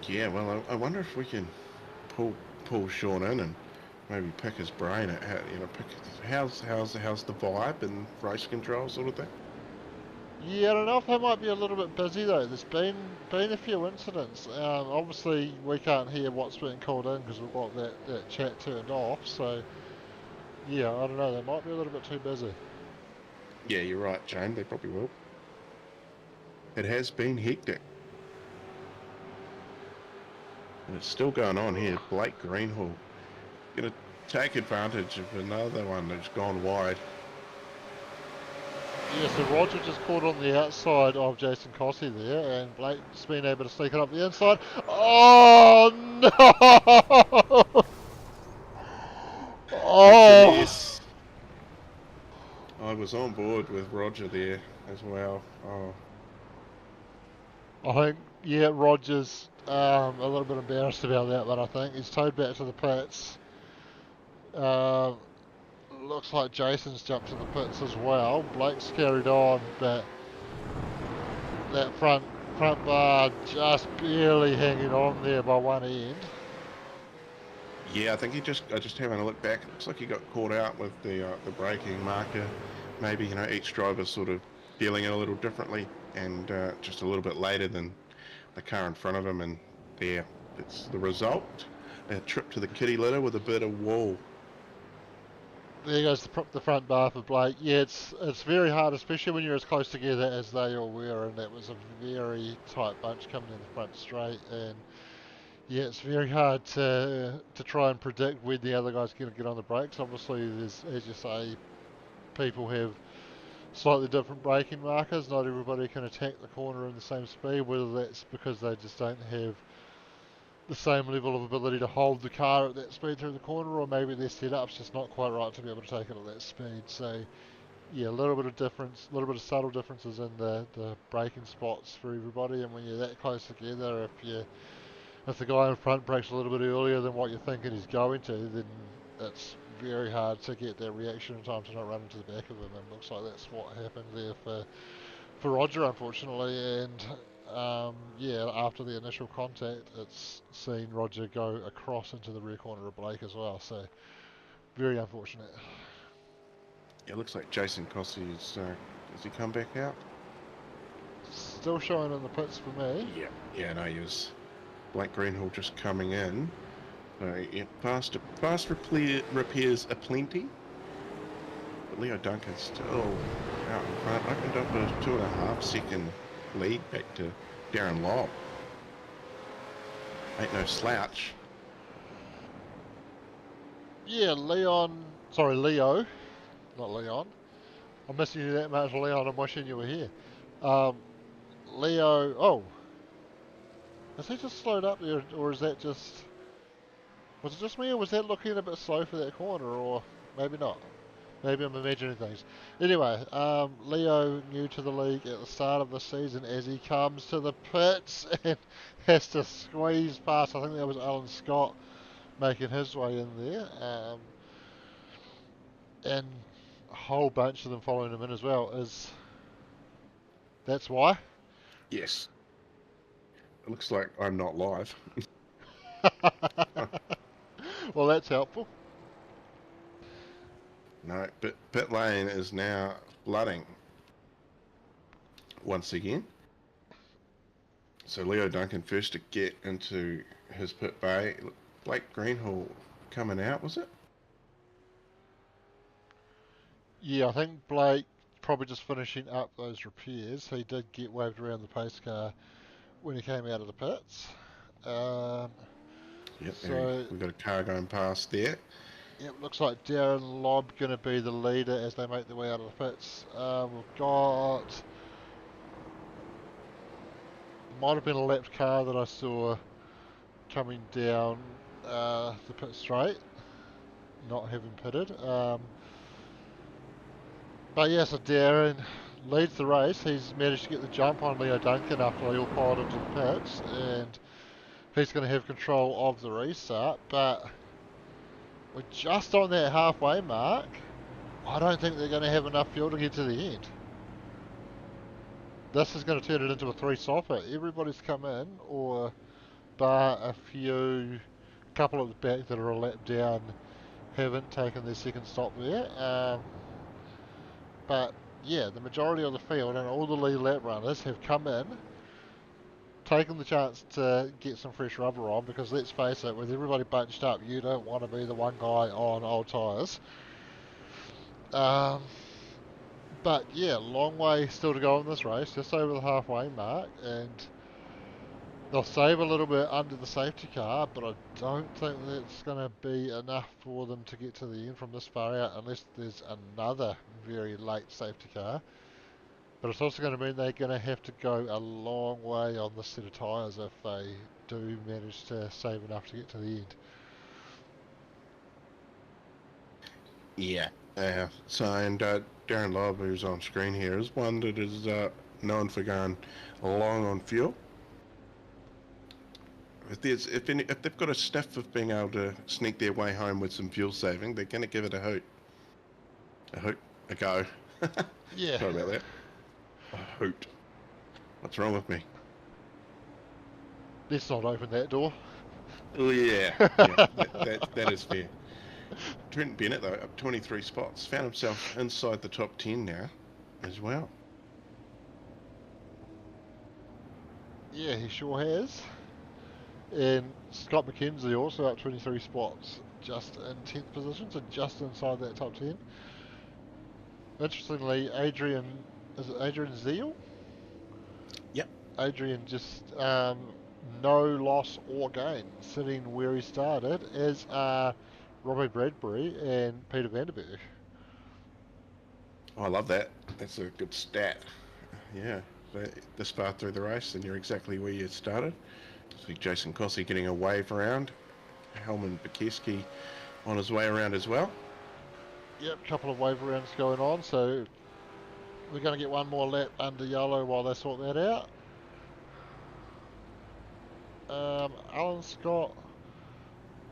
Yeah, well, I wonder if we can pull pull Sean in and maybe pick his brain at how, pick how's the vibe and race control sort of thing. Yeah, I don't know if they might be a little bit busy though. There's been a few incidents. Obviously, we can't hear what's being called in because we've got that chat turned off. So, yeah, I don't know. They might be a little bit too busy. Yeah, you're right, Jane. They probably will. It has been hectic, and it's still going on here. Blake Greenhall going to take advantage of another one that's gone wide. Yeah, so Roger just caught on the outside of Jason Cossey there, and Blake's been able to sneak it up the inside. Oh no! It's a Oh! mess. I was on board with Roger there as well. Oh, I think, yeah, Roger's a little bit embarrassed about that, but I think he's towed back to the pits. Um, Looks like Jason's jumped to the pits as well. Blake's carried on, but that front bar just barely hanging on there by one end. yeah, I think I just having a look back. It looks like he got caught out with the braking marker. Maybe each driver sort of feeling it a little differently, and just a little bit later than the car in front of him. And there, it's the result. A trip to the kitty litter with a bit of wool. There goes the front bar for Blake. Yeah, it's very hard, especially when you're as close together as they all were, and that was a very tight bunch coming in the front straight. And yeah, it's very hard to try and predict when the other guy's going to get on the brakes. Obviously, there's, as you say, people have slightly different braking markers. Not everybody can attack the corner in the same speed, whether that's because they just don't have the same level of ability to hold the car at that speed through the corner, or maybe their setup's just not quite right to be able to take it at that speed. So yeah, a little bit of difference, a little bit of subtle differences in the braking spots for everybody. And when you're that close together, if the guy in front brakes a little bit earlier than what you're thinking he's going to, then it's very hard to get that reaction in time to not run into the back of him. And looks like that's what happened there for Roger, unfortunately. And yeah, after the initial contact, it's seen Roger go across into the rear corner of Blake as well. So very unfortunate. It looks like Jason Cossey is. Has he come back out? Still showing in the pits for me. Yeah. Yeah, no, he was. Blake Greenhall just coming in. Yeah, fast repairs aplenty. But Leo Duncan's still out in front. Opened up a 2.5 second lead back to Darren Lobb. Ain't no slouch. Yeah, Leo, not Leon. I'm missing you that much, Leon. I'm wishing you were here. Um, Leo, oh, has he just slowed up there, or is that just, was it just me, or was that looking a bit slow for that corner, or maybe not? Maybe I'm imagining things. Anyway, Leo new to the league at the start of the season as he comes to the pits and has to squeeze past. I think that was Alan Scott making his way in there, and a whole bunch of them following him in as well. That's why? Yes. It looks like I'm not live. Well, that's helpful. No, but pit lane is now flooding once again. So Leo Duncan first to get into his pit bay. Blake Greenhall coming out, was it? Yeah, I think Blake probably just finishing up those repairs. He did get waved around the pace car when he came out of the pits. Um, Yep, so we've got a car going past there. it looks like Darren Lobb going to be the leader as they make their way out of the pits. We've got, might have been a lapped car that I saw coming down the pit straight, not having pitted. But yeah, so Darren leads the race. He's managed to get the jump on Leo Duncan after they all piled into the pits, and he's going to have control of the restart. But we're just on that halfway mark, I don't think they're going to have enough fuel to get to the end. This is going to turn it into a three-stopper. Everybody's come in, or bar a couple at the back that are a lap down, haven't taken their second stop there. But yeah, the majority of the field and all the lead lap runners have come in, taken the chance to get some fresh rubber on, because let's face it, with everybody bunched up, you don't want to be the one guy on old tyres. Um, but yeah, long way still to go in this race, just over the halfway mark, and they'll save a little bit under the safety car, but I don't think that's going to be enough for them to get to the end from this far out, unless there's another very late safety car. But it's also going to mean they're going to have to go a long way on this set of tyres if they do manage to save enough to get to the end. Yeah. Darren Lobb, who's on screen here, is one that is known for going long on fuel. If they've got a sniff of being able to sneak their way home with some fuel saving, they're going to give it a hoot. A go. Yeah. Sorry about that. A hoot. What's wrong with me? Let's not open that door. Oh, yeah. That is fair. Trent Bennett, though, up 23 spots, found himself inside the top 10 now as well. Yeah, he sure has. And Scott McKenzie also up 23 spots, just in 10th position, so just inside that top 10. Interestingly, is it Adrian Zeal? Yep. Adrian just no loss or gain, sitting where he started, as are Robbie Bradbury and Peter Vanderberg. Oh, I love that. That's a good stat. Yeah. This far through the race, and you're exactly where you started. See Jason Cossey getting a wave around. Helman Bukowski on his way around as well. Yep, a couple of wave rounds going on, so we're going to get one more lap under yellow while they sort that out. Alan Scott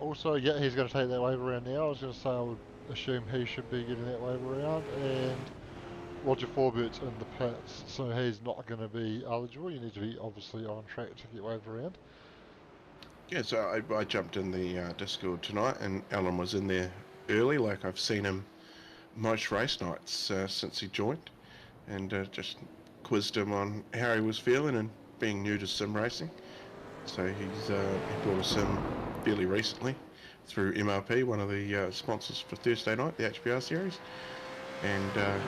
also, yeah, he's going to take that wave around now. I was going to say I would assume he should be getting that wave around, and Roger Forbert's in the pits, so he's not going to be eligible. You need to be obviously on track to get wave around. Yeah, so I jumped in the Discord tonight, and Alan was in there early, like I've seen him most race nights since he joined, and just quizzed him on how he was feeling and being new to sim racing. So he brought a sim fairly recently through MRP, one of the sponsors for Thursday night, the HPR series, and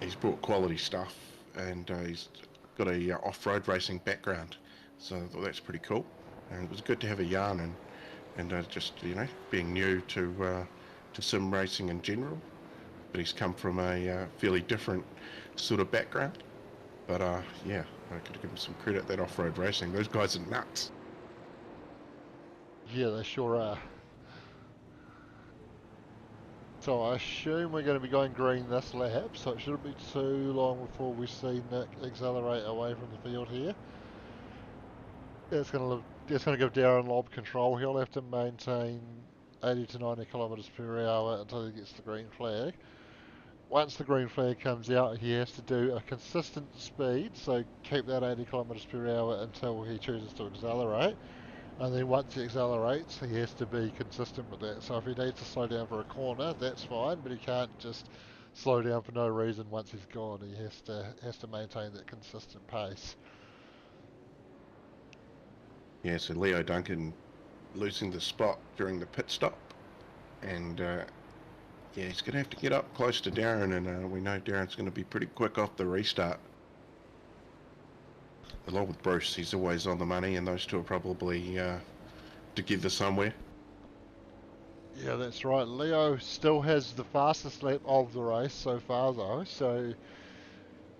he's brought quality stuff, and he's got a off-road racing background, so I thought that's pretty cool. And it was good to have a yarn and just being new to sim racing in general, but he's come from a fairly different sort of background. But yeah, I could give him some credit. That off-road racing, those guys are nuts. Yeah, they sure are. So I assume we're going to be going green this lap, so it shouldn't be too long before we see Nick accelerate away from the field here. It's going to give Darren Lobb control. He'll have to maintain 80 to 90 kilometres per hour until he gets the green flag. Once the green flag comes out, he has to do a consistent speed, so keep that 80 kilometres per hour until he chooses to accelerate. And then once he accelerates, he has to be consistent with that. So if he needs to slow down for a corner, that's fine, but he can't just slow down for no reason once he's gone. He has to maintain that consistent pace. Yeah, so Leo Duncan losing the spot during the pit stop, and yeah, he's going to have to get up close to Darren, and we know Darren's going to be pretty quick off the restart. Along with Bruce, he's always on the money, and those two are probably together somewhere. Yeah, that's right. Leo still has the fastest lap of the race so far, though, so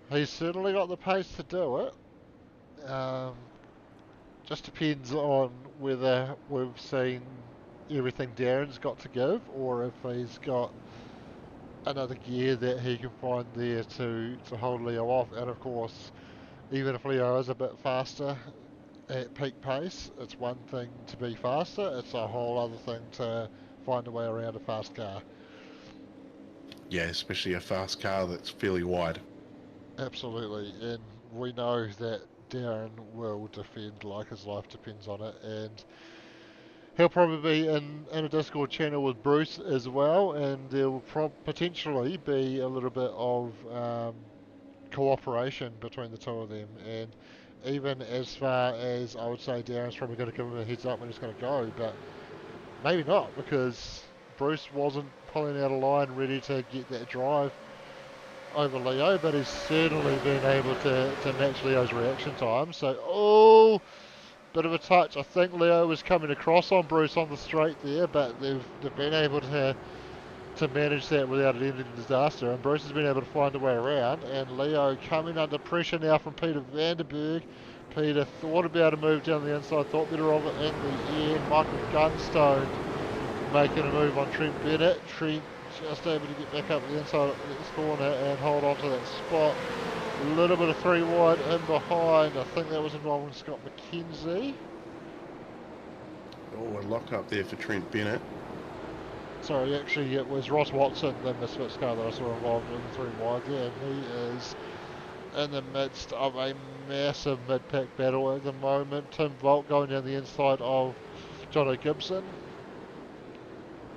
he's certainly got the pace to do it. Just depends on whether we've seen everything Darren's got to give, or if he's got another gear that he can find there to hold Leo off. And of course, even if Leo is a bit faster at peak pace, it's one thing to be faster, it's a whole other thing to find a way around a fast car. Yeah, especially a fast car that's fairly wide. Absolutely, and we know that Darren will defend like his life depends on it, and he'll probably be in a Discord channel with Bruce as well, and there will potentially be a little bit of cooperation between the two of them, and even as far as I would say Darren's probably going to give him a heads up when he's going to go, but maybe not, because Bruce wasn't pulling out a line ready to get that drive over Leo, but he's certainly been able to match Leo's reaction time. So, oh, bit of a touch. I think Leo was coming across on Bruce on the straight there, but they've been able to manage that without it ending in disaster. And Bruce has been able to find a way around. And Leo coming under pressure now from Peter Vanderberg. Peter thought about a move down the inside, thought better of it in the end. Michael Gunstone making a move on Trent Bennett. Trent just able to get back up the inside of this corner and hold on to that spot. A little bit of 3 wide in behind. I think that was involving Scott McKenzie. Oh, a lock up there for Trent Bennett. Sorry, actually it was Ross Watson, the Misfits car that I saw involved in the 3 wide there, and he is in the midst of a massive mid-pack battle at the moment. Tim Volt going down the inside of Jono Gibson,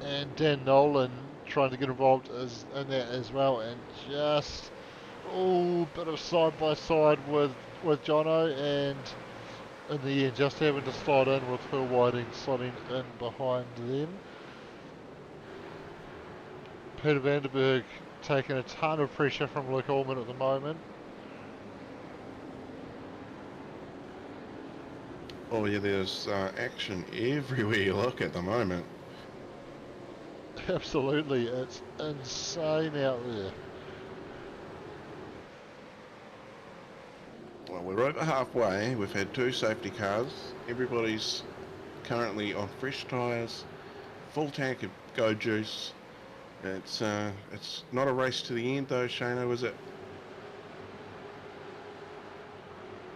and Dan Nolan trying to get involved in that as well, and just bit of side by side with Jono, and in the end just having to slide in with Phil Whiting sliding in behind them. Peter Vanderberg taking a ton of pressure from Luke Allman at the moment. Oh yeah, there's action everywhere you look at the moment. Absolutely, it's insane out there. Well, we're over halfway. We've had 2 safety cars. Everybody's currently on fresh tyres, full tank of Go Juice. It's not a race to the end though, Shano, is it?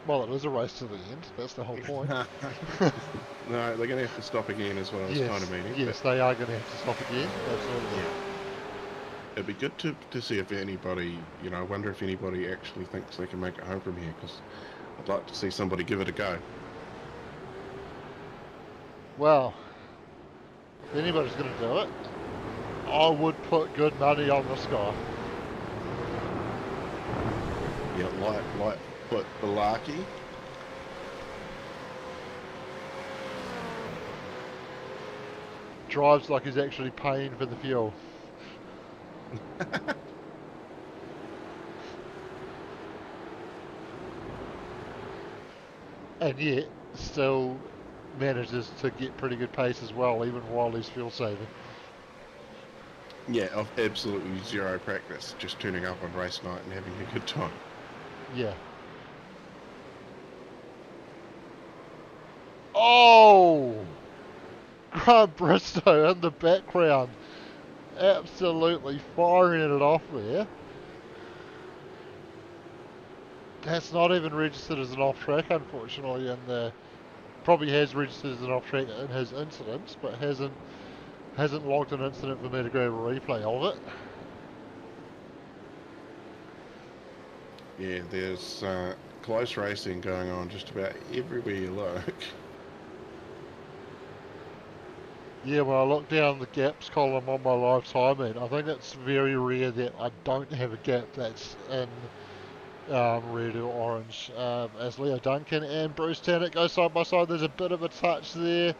Well, it is a race to the end. That's the whole point. No, they're going to have to stop again as well. Yes, Kind of meaning. yes, they are going to have to stop again. Absolutely. Yeah. It'd be good to see if anybody, I wonder if anybody actually thinks they can make it home from here, because I'd like to see somebody give it a go. Well, if anybody's going to do it, I would put good money on this guy. Yeah, light foot Balaki. Drives like he's actually paying for the fuel. And yet, still manages to get pretty good pace as well, even while he's fuel saving. Yeah, of absolutely zero practice, just turning up on race night and having a good time. Yeah. Oh! Grant Bristow in the background. Absolutely firing it off there. That's not even registered as an off-track, unfortunately, and probably has registered as an off-track in his incidents, but hasn't logged an incident for me to grab a replay of it. Yeah, there's close racing going on just about everywhere you look. Yeah, when I look down the gaps column on my live timing, I think it's very rare that I don't have a gap that's in red or orange. As Leo Duncan and Bruce Tannock go side by side, there's a bit of a touch there.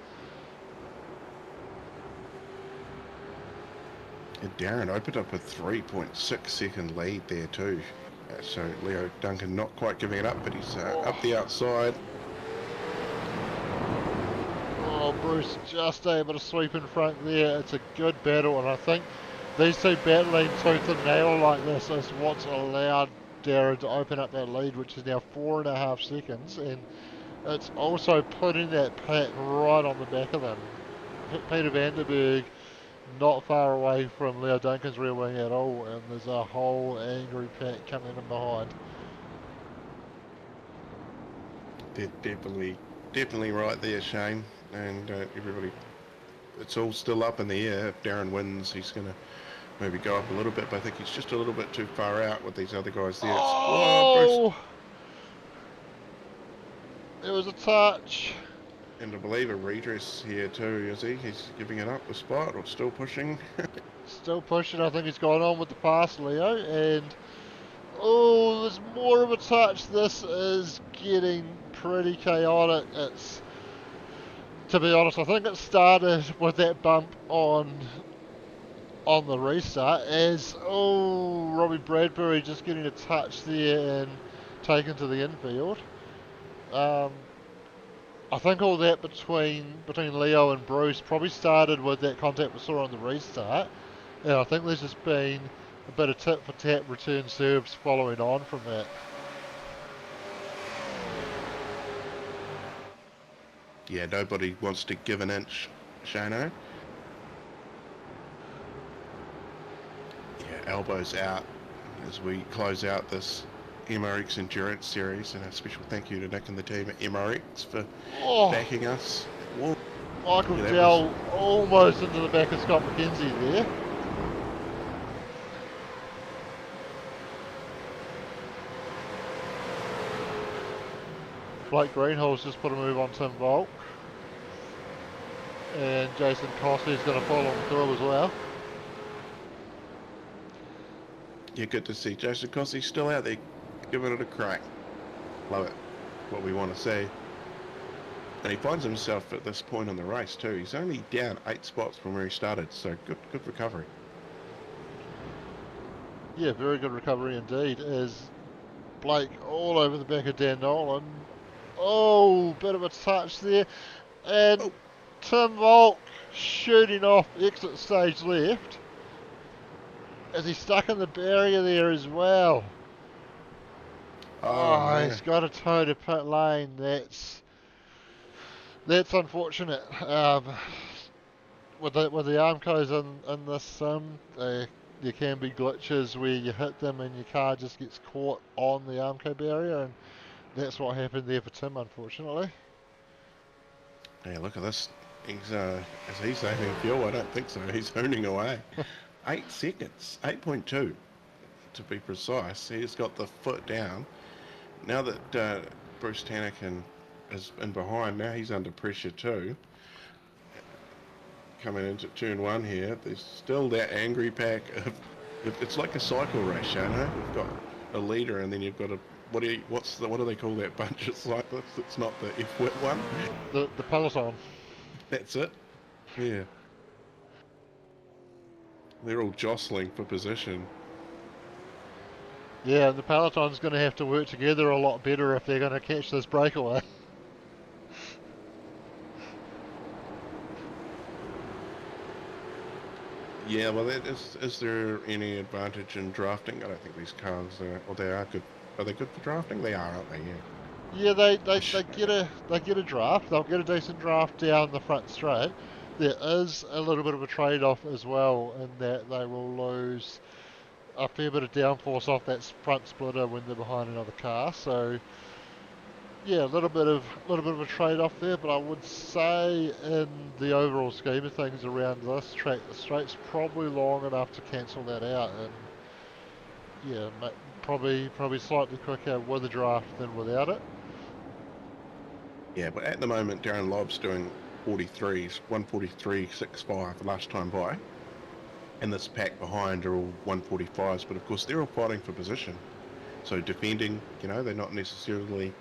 And Darren opened up a 3.6 second lead there too. So Leo Duncan not quite giving it up, but he's up the outside. Oh, Bruce just able to sweep in front there. It's a good battle, and I think these two battling tooth and nail like this is what's allowed Darren to open up that lead, which is now 4.5 seconds, and it's also putting that pack right on the back of them. Peter Vanderberg not far away from Leo Duncan's rear wing at all, and there's a whole angry pack coming in behind. They're definitely right there, Shane, and everybody. It's all still up in the air. If Darren wins, he's going to maybe go up a little bit, but I think he's just a little bit too far out with these other guys there. It's, whoa, Bruce. Oh! It was a touch. And I believe a redress here too, is he? He's giving it up the spot or still pushing? Still pushing. I think he's gone on with the pass, Leo. And oh, there's more of a touch. This is getting pretty chaotic. It's, to be honest, I think it started with that bump on the restart as, oh, Robbie Bradbury just getting a touch there and taken to the infield. I think all that between Leo and Bruce probably started with that contact we saw on the restart, and I think there's just been a bit of tit for tat return serves following on from that. Yeah, nobody wants to give an inch, Shano. Yeah, elbows out as we close out this MRX Endurance Series, and a special thank you to Nick and the team at MRX for backing us. Whoa. Michael Dell almost into the back of Scott McKenzie there. Blake Greenhall's just put a move on Tim Volk. And Jason Cossey's going to follow him through as well. Yeah, good to see Jason Cossey still out there giving it a crack. Love it. What we want to see. And he finds himself at this point in the race too. He's only down 8 spots from where he started, so good recovery. Yeah, very good recovery indeed. As Blake all over the back of Dan Nolan. Oh, bit of a touch there. And Tim Volk shooting off exit stage left. As he's stuck in the barrier there as well. Oh, he's got to toe to pit lane. That's unfortunate. With the Armcos in this sim, there can be glitches where you hit them and your car just gets caught on the Armco barrier, and that's what happened there for Tim, unfortunately. Yeah, look at this. He's is he saving fuel? I don't think so. He's honing away. 8 seconds, 8.2 to be precise. He's got the foot down. Now that Bruce Tannican is in behind, now he's under pressure too. Coming into turn 1 here, there's still that angry pack of, it's like a cycle race, you know? We've got a leader and then you've got a, what do they call that bunch of cyclists? It's not the F-Wit one. The peloton. That's it. Yeah. They're all jostling for position. Yeah, and the peloton's going to have to work together a lot better if they're going to catch this breakaway. Yeah, well, is there any advantage in drafting? I don't think these cars are, well, they are good. Are they good for drafting? They are, aren't they? Yeah. Yeah, they get a draft. They'll get a decent draft down the front straight. There is a little bit of a trade-off as well in that they will lose a fair bit of downforce off that front splitter when they're behind another car. So yeah, a little bit of a trade-off there, but I would say in the overall scheme of things around this track, the straight's probably long enough to cancel that out, and yeah, probably slightly quicker with a draft than without it. Yeah, but at the moment, Darren Lobb's doing 43s, 143.65 last time by. And this pack behind are all 145s, but of course they're all fighting for position. So defending, you know, they're not necessarily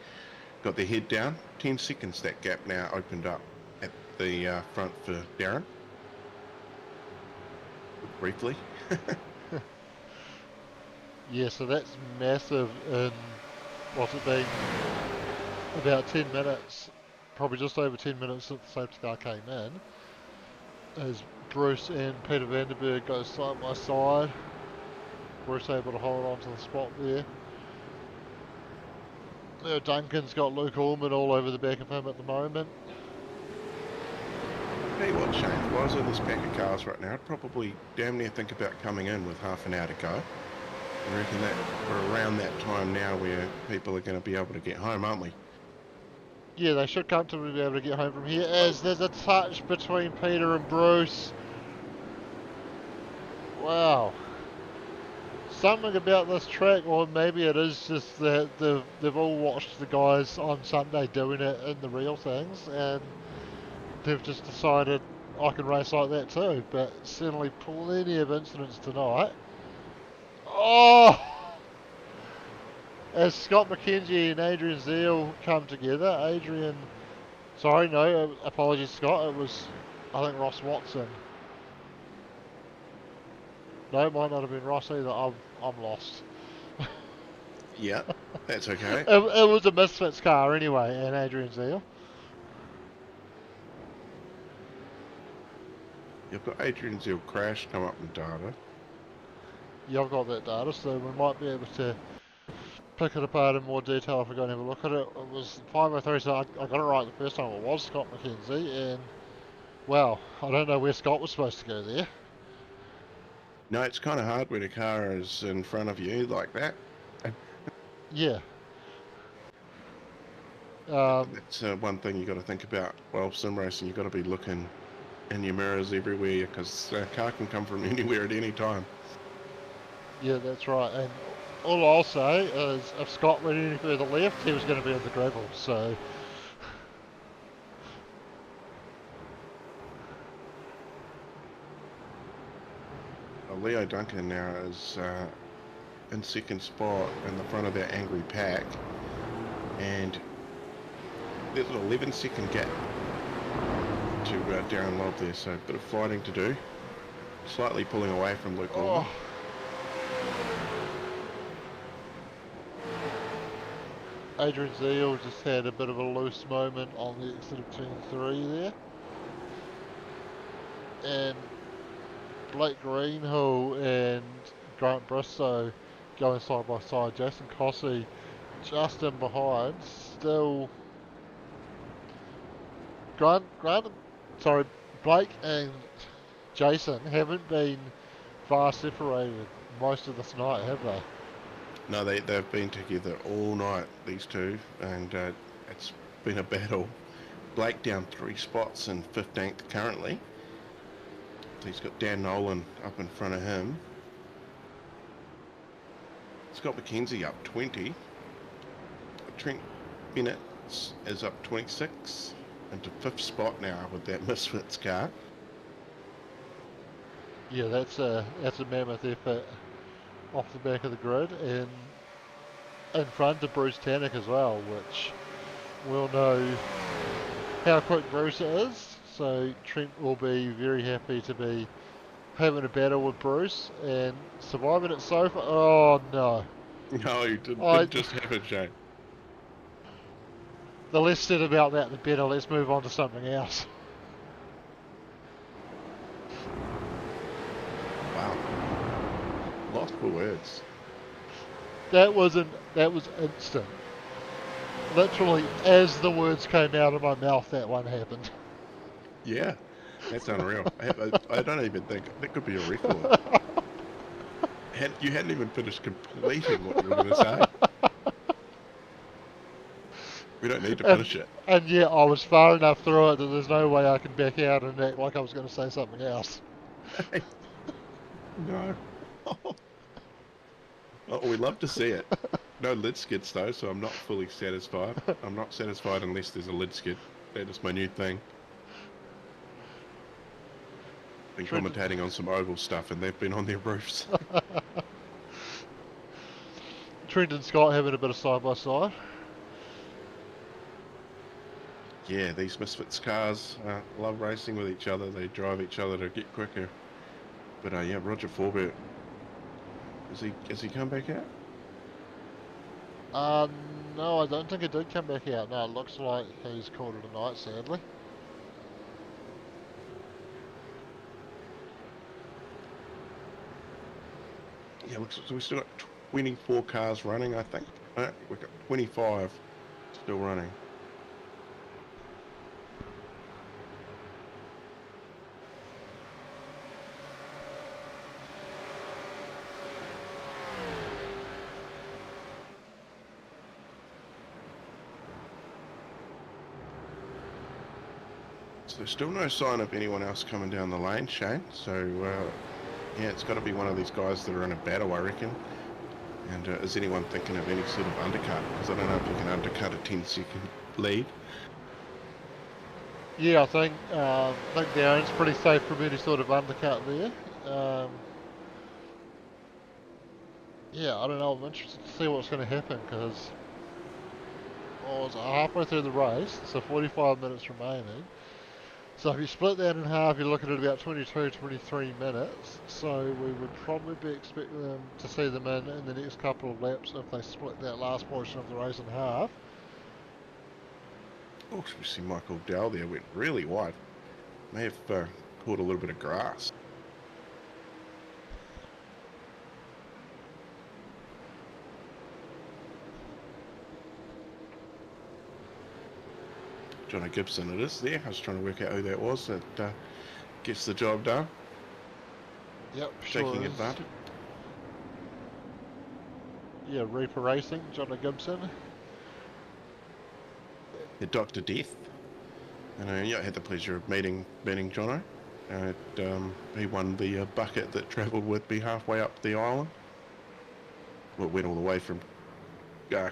got their head down. 10 seconds that gap now opened up at the front for Darren. Briefly. Yeah, so that's massive in, what's it been, about 10 minutes, probably just over 10 minutes since the safety car came in, as Bruce and Peter Vandenberg go side by side. Bruce able to hold on to the spot there. Now Duncan's got Luke Allman all over the back of him at the moment. Tell you what, Shane, if I was in this pack of cars right now, I'd probably damn near think about coming in with half an hour to go. I reckon that we're around that time now where people are going to be able to get home, aren't we? Yeah, they should comfortably be able to get home from here, as there's a touch between Peter and Bruce. wow. Something about this track, or maybe it is just that they've all watched the guys on Sunday doing it in the real things, and they've just decided I can race like that too. But certainly plenty of incidents tonight. Oh! As Scott McKenzie and Adrian Zeal come together, sorry, no, apologies Scott, it was, I think, Ross Watson. No, it might not have been Ross either, I'm lost. Yeah, that's okay. It was a Misfits car anyway, and Adrian Zeal. You've got Adrian Zeal crash come up in data. Yeah, I've got that data, so we might be able to pick it apart in more detail if we go and have a look at it. It was 503, so I got it right the first time. It was Scott McKenzie, and well, I don't know where Scott was supposed to go there. No, it's kind of hard when a car is in front of you like that. Yeah. That's one thing you got to think about. Well, sim racing, you got to be looking in your mirrors everywhere because a car can come from anywhere at any time. Yeah, that's right. And all I'll say is if Scott went any further left, he was going to be on the gravel. So, Leo Duncan now is in second spot in the front of that angry pack, and there's an 11-second gap to Darren Lobb there, so a bit of fighting to do. Slightly pulling away from Luke Orman. Adrian Zeal just had a bit of a loose moment on the exit of turn 3 there. And Blake Greenhill and Grant Bristow going side by side. Jason Cossey just in behind. Still, Blake and Jason haven't been far separated most of this night, have they? No, they've been together all night, these two, and it's been a battle. Blake down 3 spots in 15th currently. He's got Dan Nolan up in front of him. Scott McKenzie up 20. Trent Bennett is up 26 into 5th spot now with that Misfits car. Yeah, that's a mammoth effort off the back of the grid, and in front of Bruce Tannock as well, which we'll know how quick Bruce is. So Trent will be very happy to be having a battle with Bruce and surviving it so far. Oh no. No, you didn't just happen, Shane. The less said about that, the better. Let's move on to something else. Wow. Lost for words. That was instant. Literally, as the words came out of my mouth, that one happened. Yeah, that's unreal. I don't even think that could be a record. You hadn't even finished completing what you were going to say. We don't need to finish it. And yeah, I was far enough through it that there's no way I can back out and act like I was going to say something else. No. Oh, we love to see it. No lid skids though, so I'm not fully satisfied. I'm not satisfied unless there's a lid skid. That is my new thing. Been commentating on some oval stuff and they've been on their roofs. Trent and Scott having a bit of side by side. Yeah, these Misfits cars love racing with each other. They drive each other to get quicker. But yeah, Roger Forbert, has he come back out? No, I don't think he did come back out. No, it looks like he's called it a night, sadly. Yeah, looks so we've still got 24 cars running, I think. We've got 25 still running. So there's still no sign of anyone else coming down the lane, Shane. So Yeah, it's got to be one of these guys that are in a battle, I reckon. And is anyone thinking of any sort of undercut? Because I don't know if you can undercut a 10-second lead. Yeah, I think Darren's pretty safe from any sort of undercut there. Um, yeah, I don't know. I'm interested to see what's going to happen because it's halfway through the race, so 45 minutes remaining. So if you split that in half, you're looking at about 22, 23 minutes. So we would probably be expecting them to see them in the next couple of laps if they split that last portion of the race in half. Oh, we see Michael Dell there went really wide. May have caught a little bit of grass. Johnny Gibson it is there. I was trying to work out who that was that gets the job done. Yep, sure Taking is. advantage. Yeah, Reaper Racing, Johnny Gibson. The Dr. Death. And yeah, I had the pleasure of meeting Jono. He won the bucket that travelled with me halfway up the island. Well, it went all the way from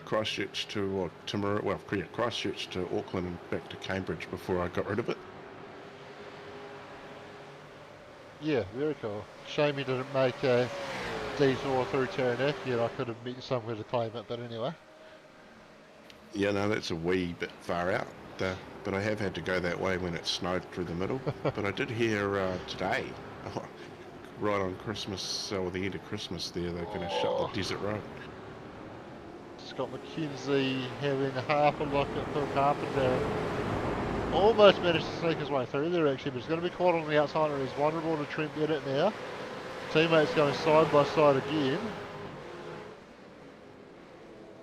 Christchurch to Christchurch to Auckland and back to Cambridge before I got rid of it. Yeah, very cool. Shame he didn't make a detour through Taranaki, and I could have met somewhere to claim it, but anyway. Yeah, no, that's a wee bit far out. But I have had to go that way when it snowed through the middle. But I did hear today, right on Christmas, or the end of Christmas there, they're going to shut the desert road. Scott McKenzie having half a look at Phil Carpenter. Almost managed to sneak his way through there actually, but he's going to be caught on the outside and he's vulnerable to Trent Bennett now. Teammates going side by side again.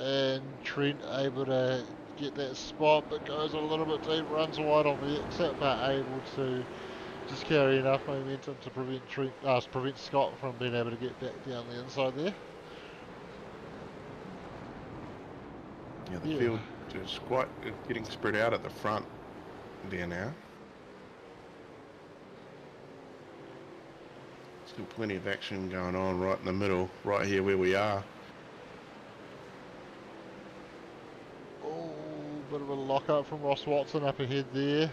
And Trent able to get that spot, but goes a little bit deep, runs wide on the exit, but able to just carry enough momentum to prevent Scott from being able to get back down the inside there. Yeah, the field is quite getting spread out at the front there now. Still plenty of action going on right in the middle, right here where we are. Oh, bit of a lock up from Ross Watson up ahead there.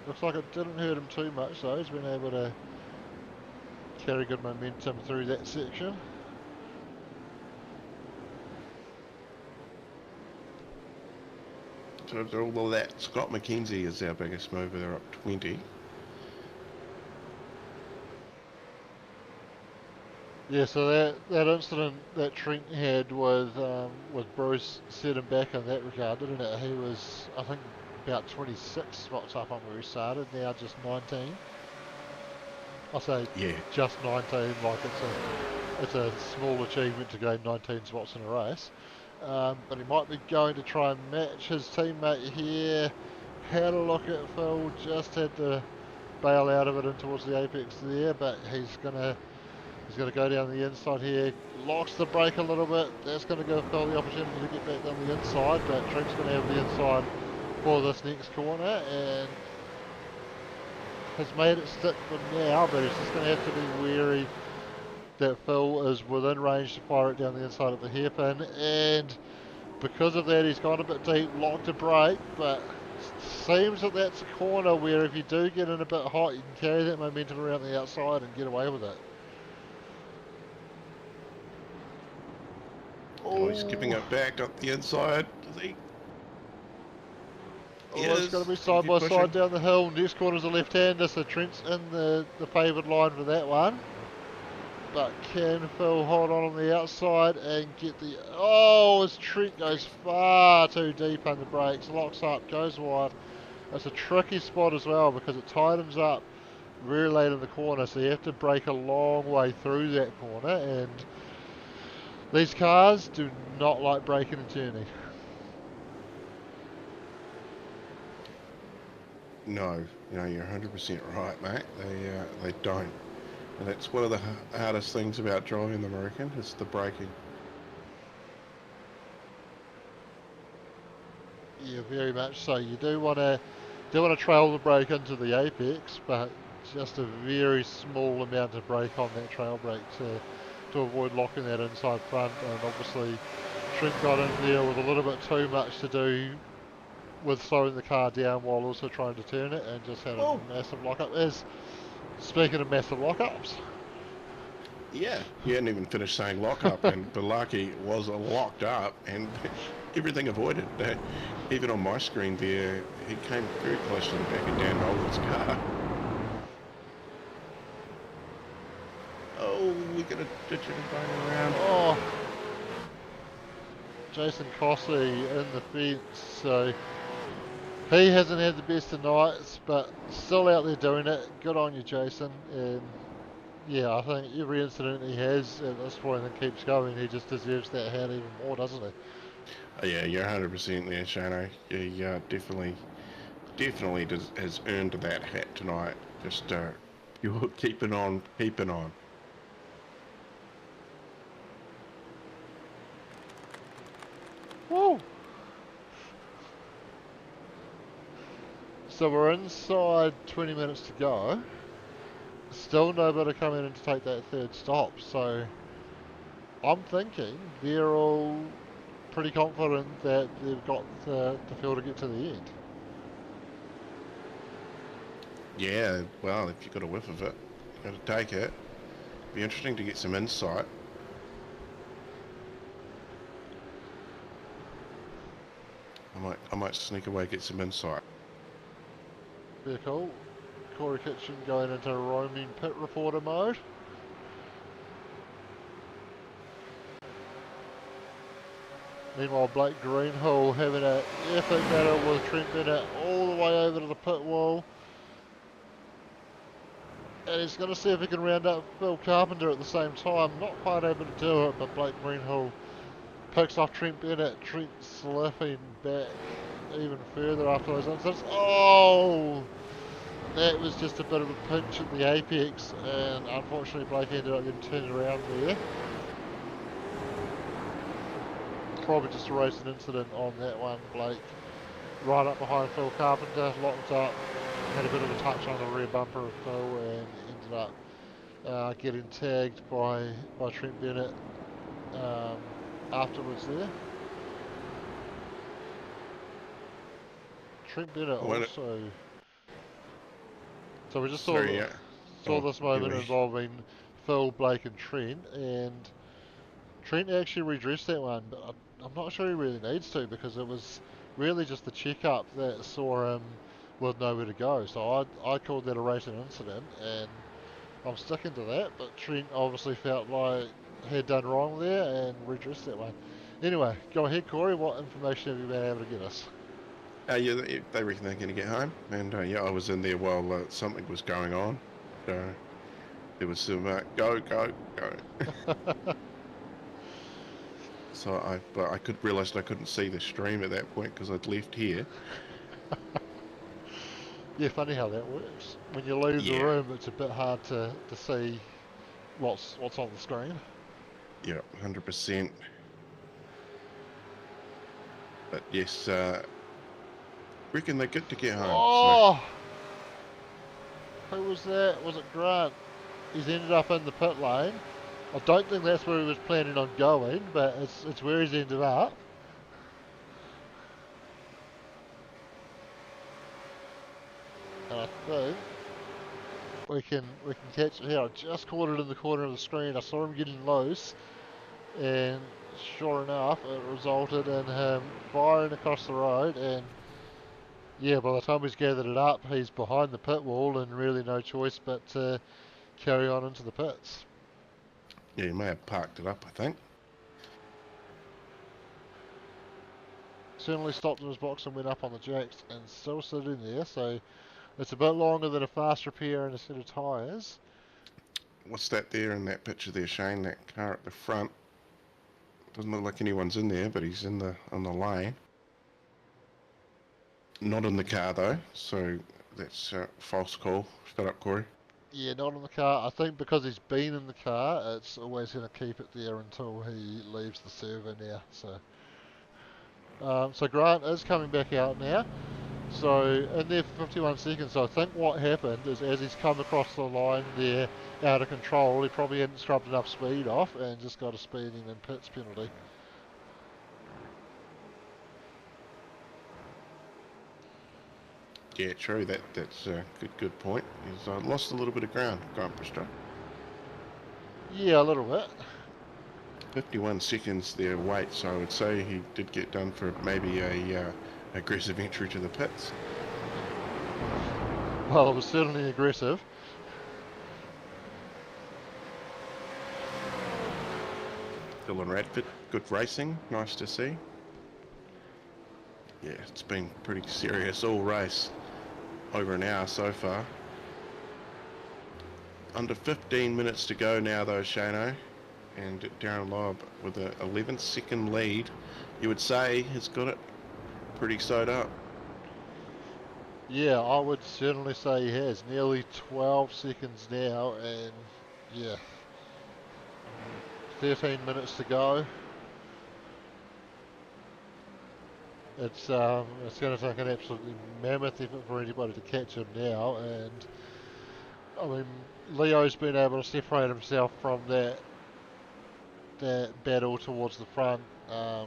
Looks like it didn't hurt him too much though. He's been able to carry good momentum through that section. So after all of that, Scott McKenzie is our biggest mover. They're up 20. Yeah, so that incident that Trent had with Bruce set him back in that regard, didn't it? He was, I think, about 26 spots up on where he started. Now just 19. I'll say just 19, like it's a small achievement to gain 19 spots in a race. But he might be going to try and match his teammate here. Had a look at Phil, just had to bail out of it in towards the apex there, but he's gonna go down the inside here, locks the brake a little bit. That's going to give Phil the opportunity to get back down the inside, but Trent's going to have the inside for this next corner and has made it stick for now, but he's just going to have to be wary that Phil is within range to fire it down the inside of the hairpin, and because of that he's gone a bit deep, locked a brake, but seems that that's a corner where if you do get in a bit hot, you can carry that momentum around the outside and get away with it. Oh, he's skipping it back up the inside. Is he? It's going to be side by side down the hill. Next corner's a left-hander, so Trent's in the favoured line for that one. But can Phil hold on the outside and get the... Oh, as Trent goes far too deep under brakes, locks up, goes wide. It's a tricky spot as well because it tightens up very late in the corner, so you have to brake a long way through that corner, and these cars do not like braking and turning. No, you're 100% right, mate. They don't. And that's one of the hardest things about driving the American, is the braking. Yeah, very much so. You do want to do want to trail the brake into the apex, but just a very small amount of brake on that trail brake to avoid locking that inside front. And obviously Trent got in there with a little bit too much to do with slowing the car down while also trying to turn it, and just had a Oh, massive lockup. Speaking of massive lockups, yeah. You hadn't even finished saying lock up, and Belaki was locked up, and everything avoided. Even on my screen there, he came very close to the back of Dan Holden's car. Oh, we're going to ditch it and bang around. oh, Jason Cossey in the fence, so he hasn't had the best of nights, but still out there doing it. Good on you, Jason. And yeah, I think every incident he has at this point and keeps going, he just deserves that hat even more, doesn't he? Oh, yeah, you're 100% there, Shano. He definitely has earned that hat tonight. Just you're keeping on, keeping on. Woo! So we're inside 20 minutes to go. Still nobody coming in to take that third stop, so I'm thinking they're all pretty confident that they've got the fuel to get to the end. Yeah, well, if you've got a whiff of it, you've got to take it. Be interesting to get some insight. I might sneak away, get some insight. Very cool. Corey Kitchen going into roaming pit reporter mode. Meanwhile, Blake Greenhill having an epic battle with Trent Bennett all the way over to the pit wall. And he's going to see if he can round up Phil Carpenter at the same time. Not quite able to do it, but Blake Greenhill picks off Trent Bennett. Trent slipping back even further after those incidents. Oh! That was just a bit of a pinch at the apex, and unfortunately Blake ended up getting turned around there. Probably just a racing incident on that one. Blake right up behind Phil Carpenter, locked up, had a bit of a touch on the rear bumper of Phil, and ended up getting tagged by Trent Bennett afterwards there. Trent Bennett also... So we just saw this moment involving Phil, Blake and Trent, and Trent actually redressed that one, but I'm not sure he really needs to, because it was really just the checkup that saw him with nowhere to go. So I called that a racing incident, and I'm sticking to that, but Trent obviously felt like he had done wrong there and redressed that one. Anyway, go ahead, Corey. What information have you been able to get us? Yeah, they reckon they're going to get home, and yeah, I was in there while something was going on. There was some go. But I realised I couldn't see the stream at that point because I'd left here. Yeah, funny how that works. When you leave the room, it's a bit hard to see what's on the screen. Yeah, 100%. But yes, reckon they're good to get home. Oh! So. Who was that? Was it Grant? He's ended up in the pit lane. I don't think that's where he was planning on going, but it's where he's ended up. And I think we can catch it here. I just caught it in the corner of the screen. I saw him getting loose, and sure enough, it resulted in him firing across the road. And yeah, by the time he's gathered it up, he's behind the pit wall, and really no choice but to carry on into the pits. Yeah, he may have parked it up, I think. Certainly stopped in his box and went up on the jacks, and still sitting there. So it's a bit longer than a fast repair and a set of tyres. What's that there in that picture there, Shane? That car at the front. Doesn't look like anyone's in there, but he's on the lane. Not in the car though, so that's a false call. Shut up, Corey. Yeah, not in the car. I think because he's been in the car, it's always going to keep it there until he leaves the server now. So Grant is coming back out now. So in there for 51 seconds, so I think what happened is as he's come across the line there out of control, he probably hadn't scrubbed enough speed off and just got a speeding and pits penalty. Yeah, true. That's a good point. He's lost a little bit of ground, Grant Bristow. Yeah, a little bit. 51 seconds there wait, so I would say he did get done for maybe a aggressive entry to the pits. Well, it was certainly aggressive. Dylan Radford, good racing, nice to see. Yeah, it's been pretty serious all race. Over an hour so far. Under 15 minutes to go now though, Shano. And Darren Lobb with an 11-second lead, you would say, has got it pretty sewed up. Yeah, I would certainly say he has. Nearly 12 seconds now, and yeah, 13 minutes to go. It's going to take an absolutely mammoth effort for anybody to catch him now, and I mean, Leo's been able to separate himself from that battle towards the front a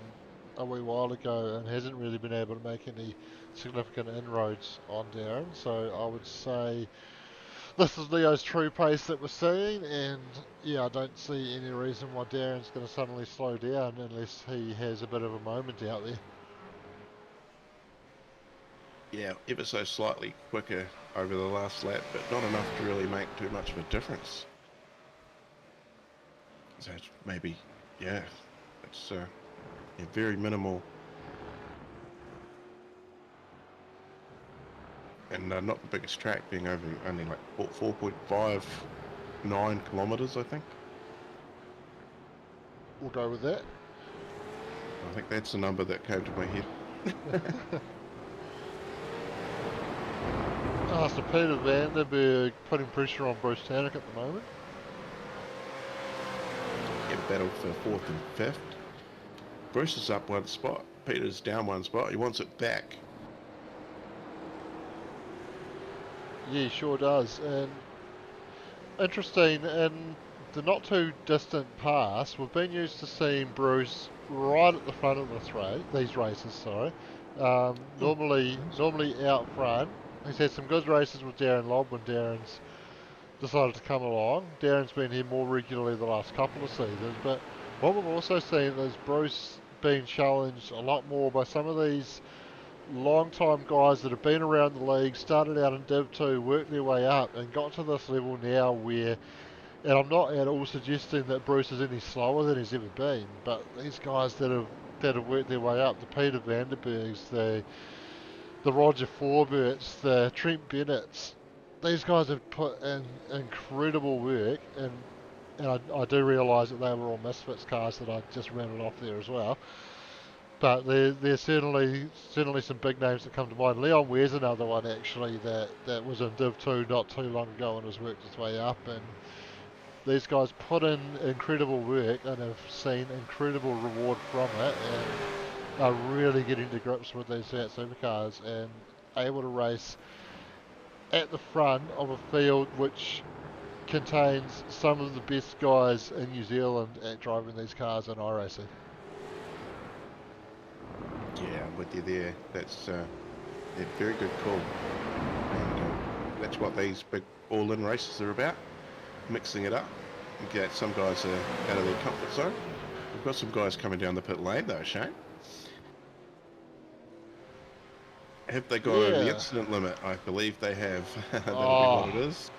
wee while ago, and hasn't really been able to make any significant inroads on Darren. So I would say this is Leo's true pace that we're seeing, and yeah, I don't see any reason why Darren's going to suddenly slow down unless he has a bit of a moment out there. Yeah, ever so slightly quicker over the last lap, but not enough to really make too much of a difference. So it's maybe, yeah, it's very minimal. And not the biggest track, being over only like 4.59 kilometres, I think. We'll go with that. I think that's the number that came to my head. So Peter Vanderberg putting pressure on Bruce Tannock at the moment. Yeah, battle for 4th and 5th. Bruce is up one spot. Peter's down one spot. He wants it back. Yeah, he sure does. And interesting, in the not too distant past, we've been used to seeing Bruce right at the front of these races. Normally out front. He's had some good races with Darren Lobb when Darren's decided to come along. Darren's been here more regularly the last couple of seasons, but what we've also seen is Bruce being challenged a lot more by some of these long-time guys that have been around the league, started out in Div 2, worked their way up, and got to this level now where, and I'm not at all suggesting that Bruce is any slower than he's ever been, but these guys that have worked their way up, the Peter Vanderbergs, the Roger Forberts, the Trent Bennetts, these guys have put in incredible work, and I do realise that they were all Misfits cars that I just rounded off there as well. But there's certainly some big names that come to mind. Leon Ware's another one actually that was in Div 2 not too long ago and has worked his way up. And these guys put in incredible work and have seen incredible reward from it, and are really getting to grips with these supercars and able to race at the front of a field which contains some of the best guys in New Zealand at driving these cars in iRacing. Yeah, I'm with you there. That's a very good call. And that's what these big all-in races are about. Mixing it up. Get some guys out of their comfort zone. We've got some guys coming down the pit lane though, Shane. Have they gone over the incident limit? I believe they have. That'll be what it is.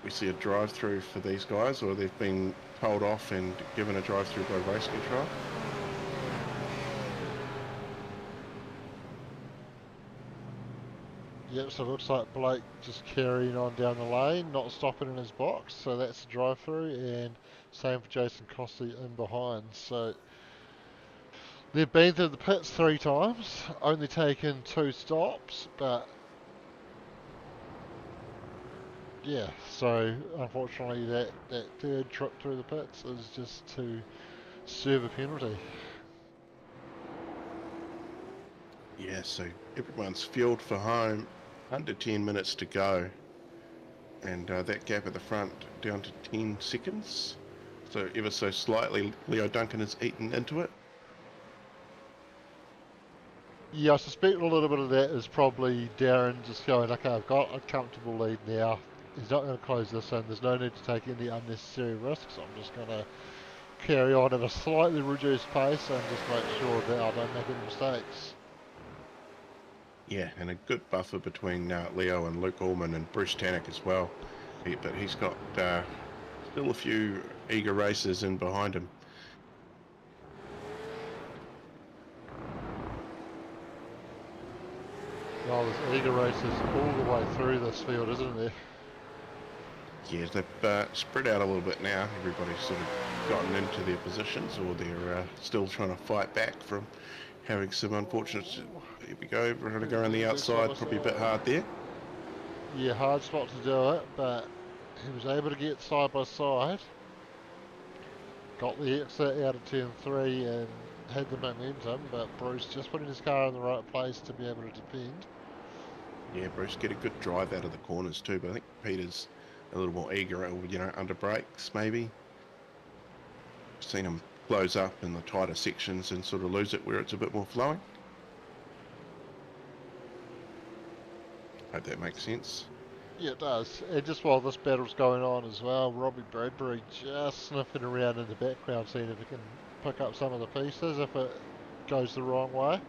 We see a drive-through for these guys, or they've been told off and given a drive-through by race control. Yep, so it looks like Blake just carrying on down the lane, not stopping in his box, so that's the drive-through, and same for Jason Costi in behind. So they've been through the pits 3 times, only taken 2 stops, but yeah, so unfortunately that third trip through the pits is just to serve a penalty. Yeah, so everyone's fueled for home, under 10 minutes to go, and that gap at the front down to 10 seconds. So ever so slightly, Leo Duncan has eaten into it. Yeah, I suspect a little bit of that is probably Darren just going, okay, I've got a comfortable lead now. He's not going to close this in. There's no need to take any unnecessary risks. I'm just going to carry on at a slightly reduced pace and just make sure that I don't make any mistakes. Yeah, and a good buffer between Leo and Luke Allman and Bruce Tannock as well. But he's got still a few eager racers in behind him. Well, there's eager races all the way through this field, isn't there? Yeah, they've spread out a little bit now. Everybody's sort of gotten into their positions, or they're still trying to fight back from having some unfortunate... Here we go, we're going to go around the outside, probably a bit hard there. Yeah, hard spot to do it, but he was able to get side by side. Got the exit out of turn 3 and had the momentum, but Bruce just putting his car in the right place to be able to defend. Yeah, Bruce get a good drive out of the corners too, but I think Peter's a little more eager, you know, under brakes maybe. Seen him close up in the tighter sections and sort of lose it where it's a bit more flowing. Hope that makes sense. Yeah, it does. And just while this battle's going on as well, Robbie Bradbury just sniffing around in the background, seeing if he can pick up some of the pieces if it goes the wrong way.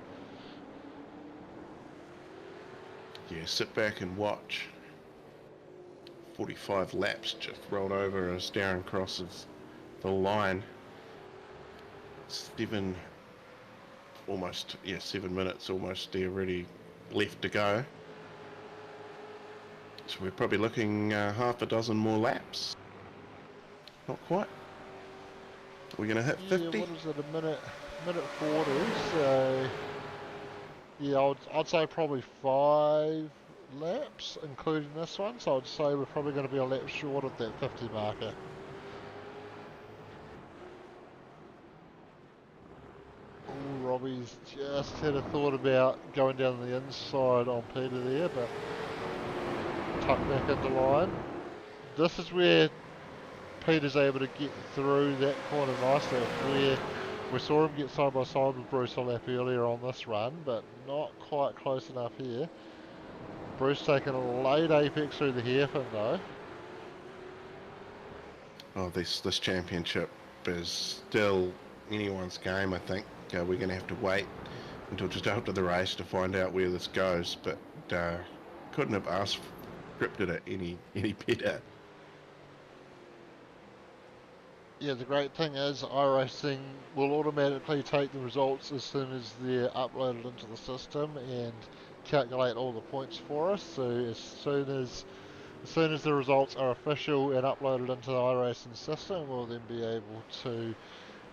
Yeah, sit back and watch. 45 laps just rolled over as Darren crosses the line. 7 minutes almost there already left to go. So we're probably looking half a dozen more laps. Not quite. We're going to hit 50. Yeah, what is it, a minute 40, so yeah, I'd say probably 5 laps, including this one, so I'd say we're probably going to be a lap short of that 50 marker. Ooh, Robbie's just had a thought about going down the inside on Peter there, but tucked back into line. This is where Peter's able to get through that corner nicely, where we saw him get side by side with Bruce a lap earlier on this run, but not quite close enough here. Bruce taking a late apex through the hairpin though. Oh, this championship is still anyone's game, I think. We're going to have to wait until just after the race to find out where this goes, but couldn't have scripted it any better. Yeah, the great thing is iRacing will automatically take the results as soon as they're uploaded into the system and calculate all the points for us. So as soon as the results are official and uploaded into the iRacing system, we'll then be able to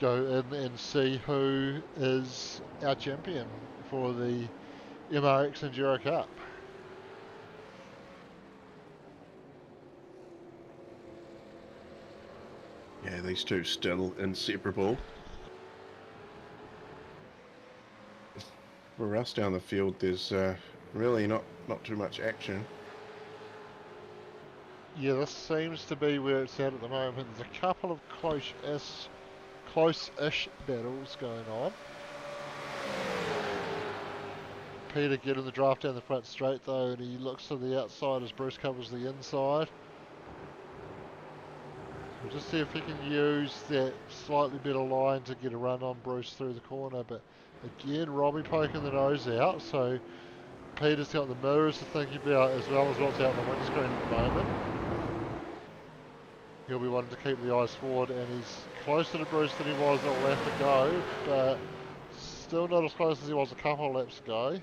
go in and see who is our champion for the MRX Enduro Cup. Yeah, these two still inseparable. For us down the field, there's really not too much action. Yeah, this seems to be where it's at the moment. There's a couple of close-ish battles going on. Peter getting the draft down the front straight though, and he looks to the outside as Bruce covers the inside. We'll just see if he can use that slightly better line to get a run on Bruce through the corner, but again, Robbie poking the nose out, so Peter's got the mirrors to think about as well as what's out on the windscreen at the moment. He'll be wanting to keep the eyes forward, and he's closer to Bruce than he was a lap ago, but still not as close as he was a couple of laps ago,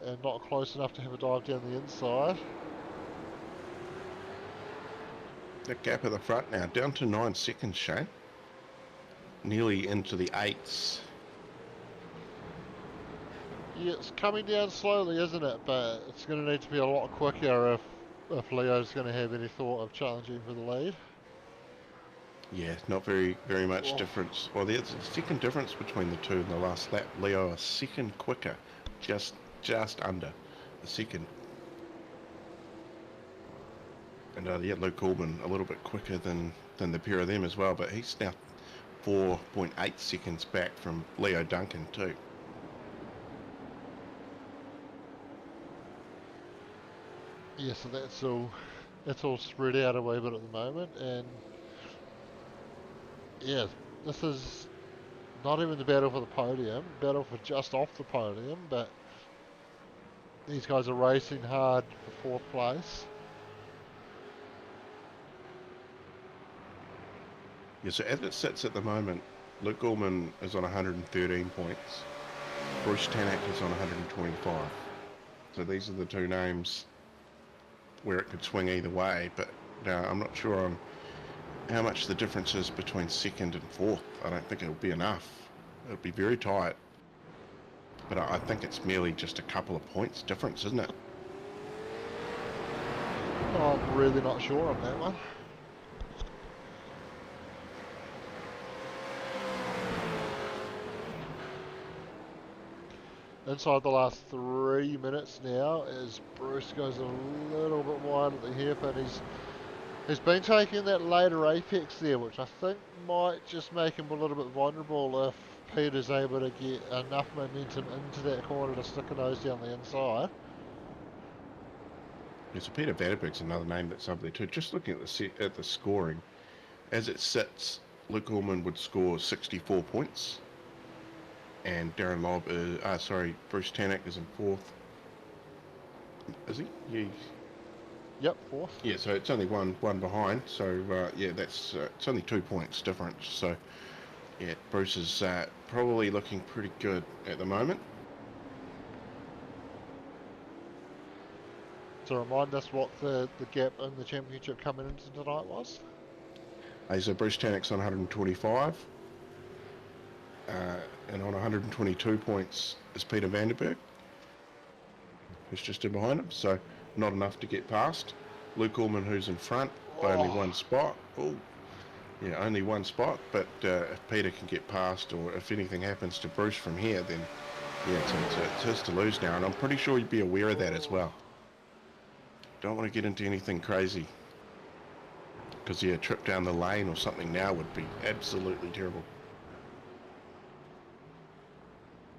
and not close enough to have a dive down the inside. The gap at the front now, down to 9 seconds, Shane. Nearly into the 8s. Yeah, it's coming down slowly, isn't it? But it's going to need to be a lot quicker if Leo's going to have any thought of challenging for the lead. Yeah, not very much difference. Well, there's a second difference between the two in the last lap. Leo a second quicker, just under a second. And yeah, Luke Allman a little bit quicker than the pair of them as well, but he's now 4.8 seconds back from Leo Duncan too. Yeah, so that's all spread out a wee bit at the moment, and yeah, this is not even the battle for the podium, battle for just off the podium, but these guys are racing hard for 4th place. Yeah, so as it sits at the moment, Luke Allman is on 113 points. Bruce Tanak is on 125. So these are the two names where it could swing either way, but I'm not sure on how much the difference is between 2nd and 4th. I don't think it'll be enough. It'll be very tight. But I think it's merely just a couple of points difference, isn't it? I'm really not sure on that one. Inside the last 3 minutes now, as Bruce goes a little bit wide at the hairpin, he's been taking that later apex there, which I think might just make him a little bit vulnerable if Peter's able to get enough momentum into that corner to stick a nose down the inside. Yeah, so Peter Vandenberg's another name that's up there too. Just looking at the scoring, as it sits, Luke Allman would score 64 points. And Darren Lobb Bruce Tanak is in 4th. Is he? Yeah. Yep, 4th. Yeah, so it's only one behind. So yeah, that's it's only 2 points difference. So yeah, Bruce is probably looking pretty good at the moment. To remind us what the gap in the championship coming into tonight was. So Bruce Tanak's on 125. And on 122 points is Peter Vandenberg, who's just in behind him, so not enough to get past. Luke Allman, who's in front, by only one spot. Oh, yeah, only one spot, but if Peter can get past, or if anything happens to Bruce from here, then yeah, it's his to lose now, and I'm pretty sure you'd be aware of that as well. Don't want to get into anything crazy, because yeah, a trip down the lane or something now would be absolutely terrible.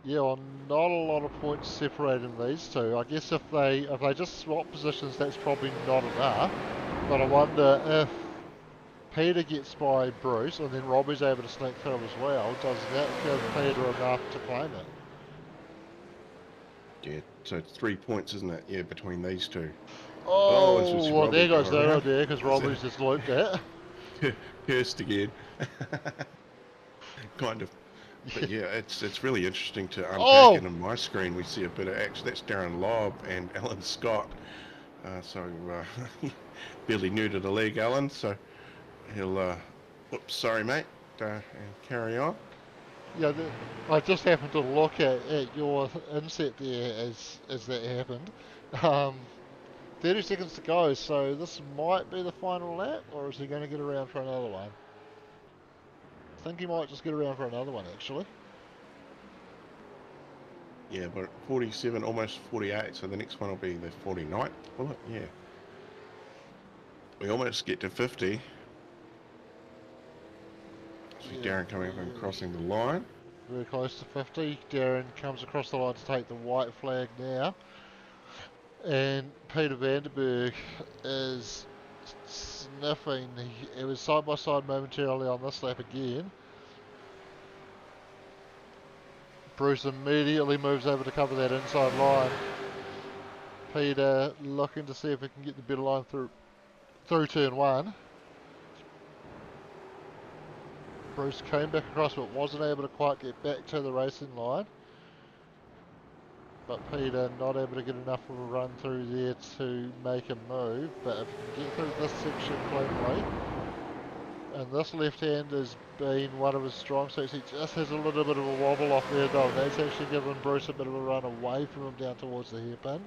Yeah, well, not a lot of points separating these two. I guess if they just swap positions, that's probably not enough. But I wonder if Peter gets by Bruce and then Robbie's able to sneak through as well, does that give Peter enough to claim it? Yeah, so it's 3 points, isn't it? Yeah, between these two. Oh, well, there goes that around. idea because Robbie's just looped it. Cursed again. Kind of. But yeah, it's really interesting to unpack it on my screen. We see a bit of action. That's Darren Lobb and Alan Scott. Barely new to the league, Alan. So he'll, oops, sorry, mate, and carry on. Yeah, I just happened to look at your inset there as that happened. 30 seconds to go, so this might be the final lap, or is he going to get around for another one? I think he might just get around for another one, actually. Yeah, but 47, almost 48, so the next one will be the 49th, will it? Yeah. We almost get to 50. See Darren coming up and crossing the line. Very close to 50. Darren comes across the line to take the white flag now. And Peter Vandenberg is sniffing. It was side by side momentarily on this lap again. Bruce immediately moves over to cover that inside line. Peter looking to see if he can get the better line through turn 1. Bruce came back across but wasn't able to quite get back to the racing line. But Peter not able to get enough of a run through there to make a move. But if he can get through this section cleanly, and this left hand has been one of his strong suits, he just has a little bit of a wobble off there though. That's actually given Bruce a bit of a run away from him down towards the hairpin.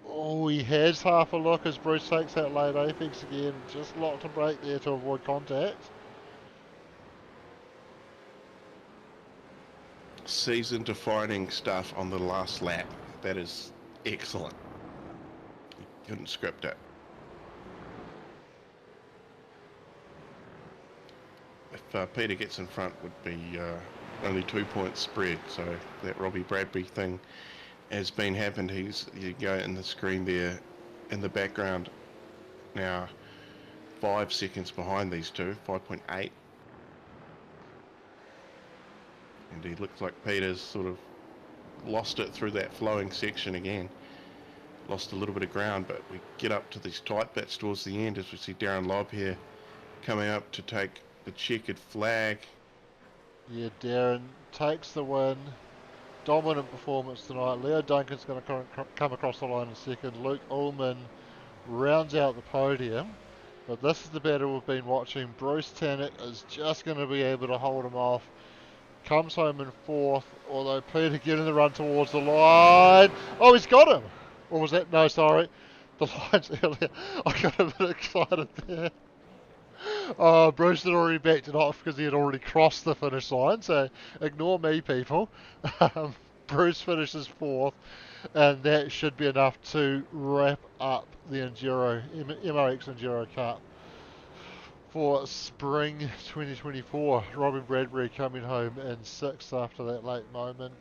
Oh, he has half a look as Bruce takes that late apex again. Just locked a brake there to avoid contact. season-defining stuff on the last lap. That is excellent. You couldn't script it. If Peter gets in front, would be only 2 points spread. So that Robbie Bradbury thing has been happened. You go in the screen there in the background now, 5 seconds behind these two, 5.8. And he looks like Peter's sort of lost it through that flowing section again. Lost a little bit of ground, but we get up to these tight bits towards the end as we see Darren Lobb here coming up to take the checkered flag. Yeah, Darren takes the win. Dominant performance tonight. Leo Duncan's going to come across the line in second. Luke Ullman rounds out the podium. But this is the battle we've been watching. Bruce Tannock is just going to be able to hold him off. Comes home in fourth, although Peter getting the run towards the line. Oh, he's got him! Or was that? No, sorry. The line's earlier. I got a bit excited there. Oh, Bruce had already backed it off because he had already crossed the finish line, so ignore me, people. Bruce finishes fourth, and that should be enough to wrap up the MRX Enduro Cup for spring 2024. Robin Bradbury coming home in sixth after that late moment,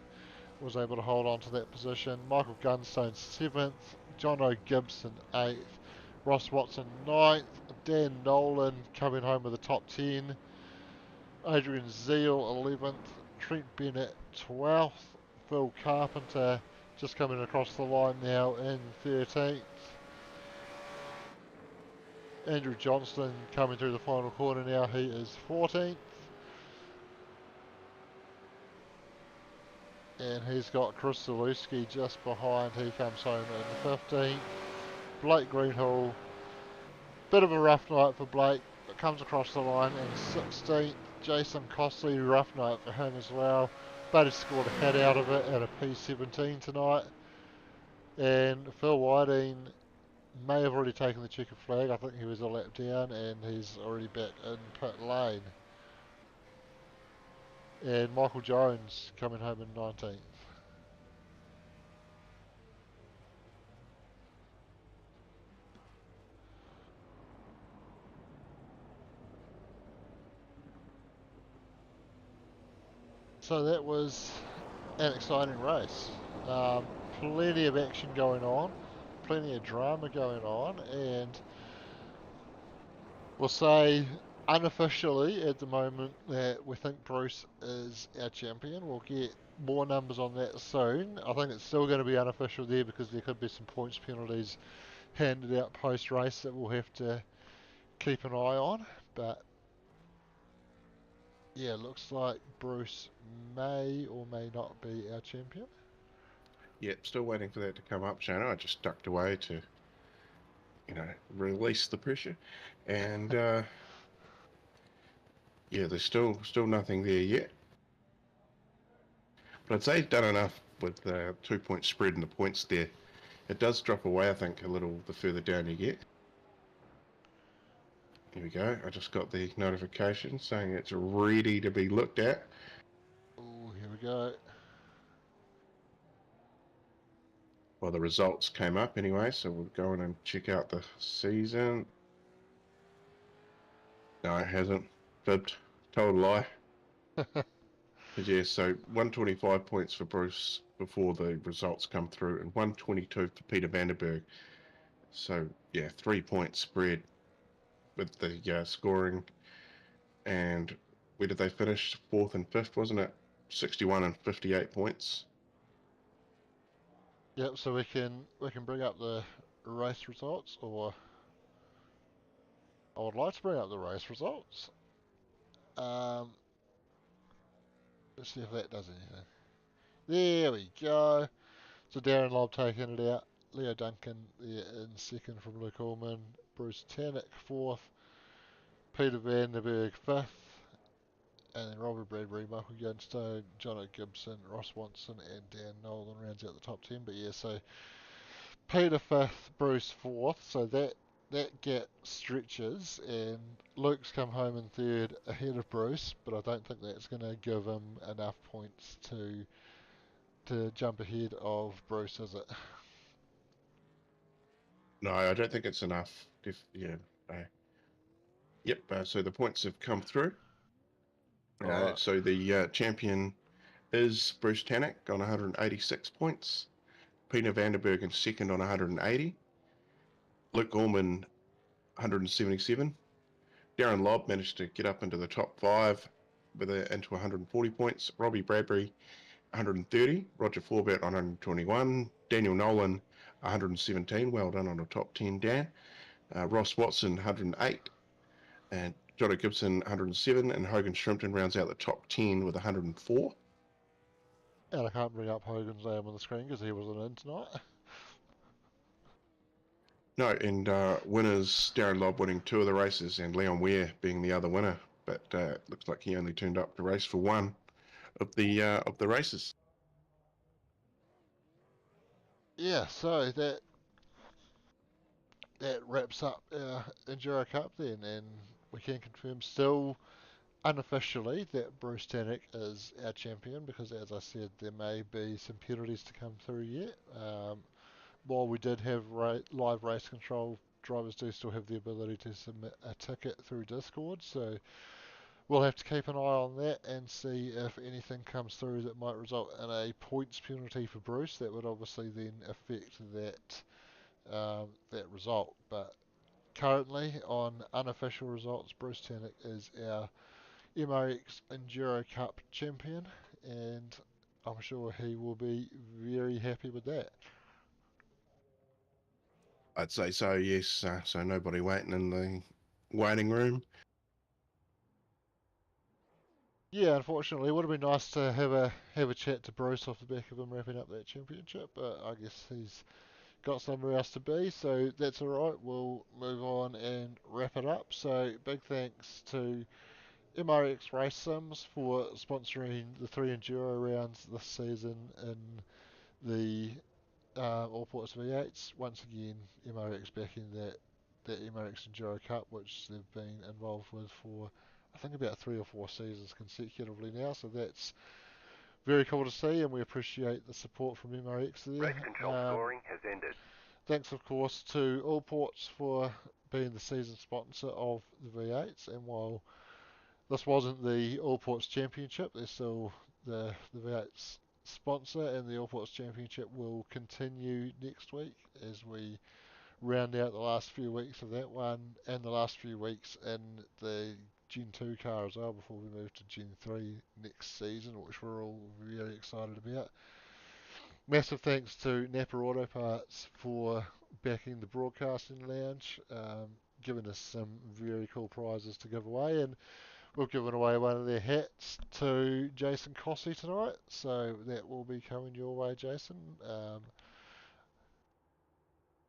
was able to hold on to that position. Michael Gunstone seventh, Jono Gibson eighth, Ross Watson ninth, Dan Nolan coming home with the top 10, Adrian Zeal 11th, Trent Bennett 12th, Phil Carpenter just coming across the line now in 13th. Andrew Johnston coming through the final corner now, he is 14th. And he's got Chris Zalewski just behind, he comes home in 15th. Blake Greenhall, bit of a rough night for Blake, but comes across the line in 16th. Jason Costley, rough night for him as well, but he scored a head out of it at a P17 tonight. And Phil Whiting may have already taken the checkered flag. I think he was a lap down and he's already back in pit lane. And Michael Jones coming home in 19th. So that was an exciting race. Plenty of action going on, plenty of drama going on, and we'll say unofficially at the moment that we think Bruce is our champion. We'll get more numbers on that soon. I think it's still going to be unofficial there because there could be some points penalties handed out post-race that we'll have to keep an eye on. But yeah, looks like Bruce may or may not be our champion. Yep, still waiting for that to come up, Shana. I just ducked away to, release the pressure. And yeah, there's still nothing there yet. But I'd say he's done enough with the 2 point spread and the points there. It does drop away, I think, a little the further down you get. Here we go. I just got the notification saying it's ready to be looked at. Oh, here we go. Well, the results came up anyway, so we'll go in and check out the season. No, it hasn't. Fibbed. Told a lie. But yeah, so 125 points for Bruce before the results come through, and 122 for Peter Vanderberg. So yeah, 3 point spread with the scoring. And where did they finish? Fourth and fifth, wasn't it? 61 and 58 points. Yep, so we can bring up the race results, or I would like to bring up the race results. Let's see if that does anything. There we go. So Darren Lobb taking it out. Leo Duncan there in second from Luke Ullman. Bruce Tannock fourth. Peter Vanderberg fifth. And then Robert Bradbury, Michael Gunstone, Jono Gibson, Ross Watson, and Dan Nolan rounds out the top 10. But yeah, so Peter fifth, Bruce fourth. So that that gap stretches, and Luke's come home in third ahead of Bruce, but I don't think that's going to give him enough points to jump ahead of Bruce, is it? No, I don't think it's enough. Yeah. No. Yep. So the points have come through. All right. So the champion is Bruce Tannock on 186 points. Peter Vanderberg in second on 180. Luke Gorman 177. Darren Lobb managed to get up into the top five into 140 points. Robbie Bradbury 130. Roger Forbert 121. Daniel Nolan 117. Well done on the top 10, Dan. Ross Watson 108. And Johnny Gibson 107. And Hogan Shrimpton rounds out the top 10 with 104. And I can't bring up Hogan's name on the screen because he wasn't in tonight. No, and winners, Darren Lobb winning 2 of the races and Leon Ware being the other winner. But looks like he only turned up to race for one of the races. Yeah, so that wraps up our Enduro Cup then, and we can confirm still unofficially that Bruce Tannock is our champion because, as I said, there may be some penalties to come through yet. While we did have live race control, drivers do still have the ability to submit a ticket through Discord, so we'll have to keep an eye on that and see if anything comes through that might result in a points penalty for Bruce. That would obviously then affect that result. But currently, on unofficial results, Bruce Tannock is our MRX Enduro Cup champion, and I'm sure he will be very happy with that. I'd say so, yes. So nobody waiting in the waiting room. Yeah, unfortunately, it would have been nice to have a chat to Bruce off the back of him wrapping up that championship, but I guess he's got somewhere else to be, so that's alright. We'll move on and wrap it up. So big thanks to MRX Race Sims for sponsoring the 3 Enduro rounds this season in the Allports V8s. Once again, MRX backing that MRX Enduro Cup, which they've been involved with for I think about 3 or 4 seasons consecutively now. So that's very cool to see, and we appreciate the support from MRX there. Race control scoring has ended. Thanks, of course, to Allports for being the season sponsor of the V8s. And while this wasn't the Allports Championship, they're still the V8s sponsor, and the Allports Championship will continue next week as we round out the last few weeks of that one and the last few weeks in the Gen 2 car as well before we move to Gen 3 next season, which we're all very excited about. Massive thanks to Napa Auto Parts for backing the broadcasting lounge, giving us some very cool prizes to give away, and we've given away one of their hats to Jason Cossey tonight, so that will be coming your way, Jason.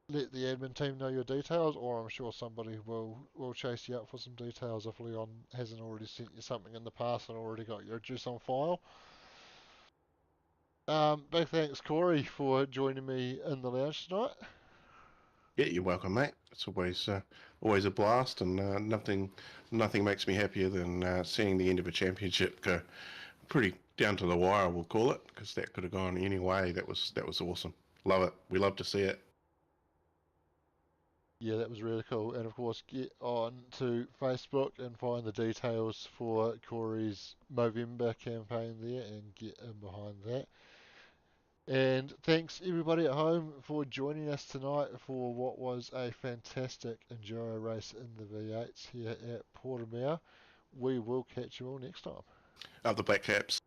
Let the admin team know your details, or I'm sure somebody will chase you up for some details if Leon hasn't already sent you something in the past and already got your address on file. Big thanks, Corey, for joining me in the lounge tonight. Yeah, you're welcome, mate. It's always a blast, and nothing makes me happier than seeing the end of a championship go pretty down to the wire, we'll call it, because that could have gone any way. That was awesome. Love it. We love to see it. Yeah, that was really cool. And of course, get on to Facebook and find the details for Corey's Movember campaign there and get in behind that. And thanks everybody at home for joining us tonight for what was a fantastic Enduro race in the V8s here at Portimao. We will catch you all next time. Up the Black Caps.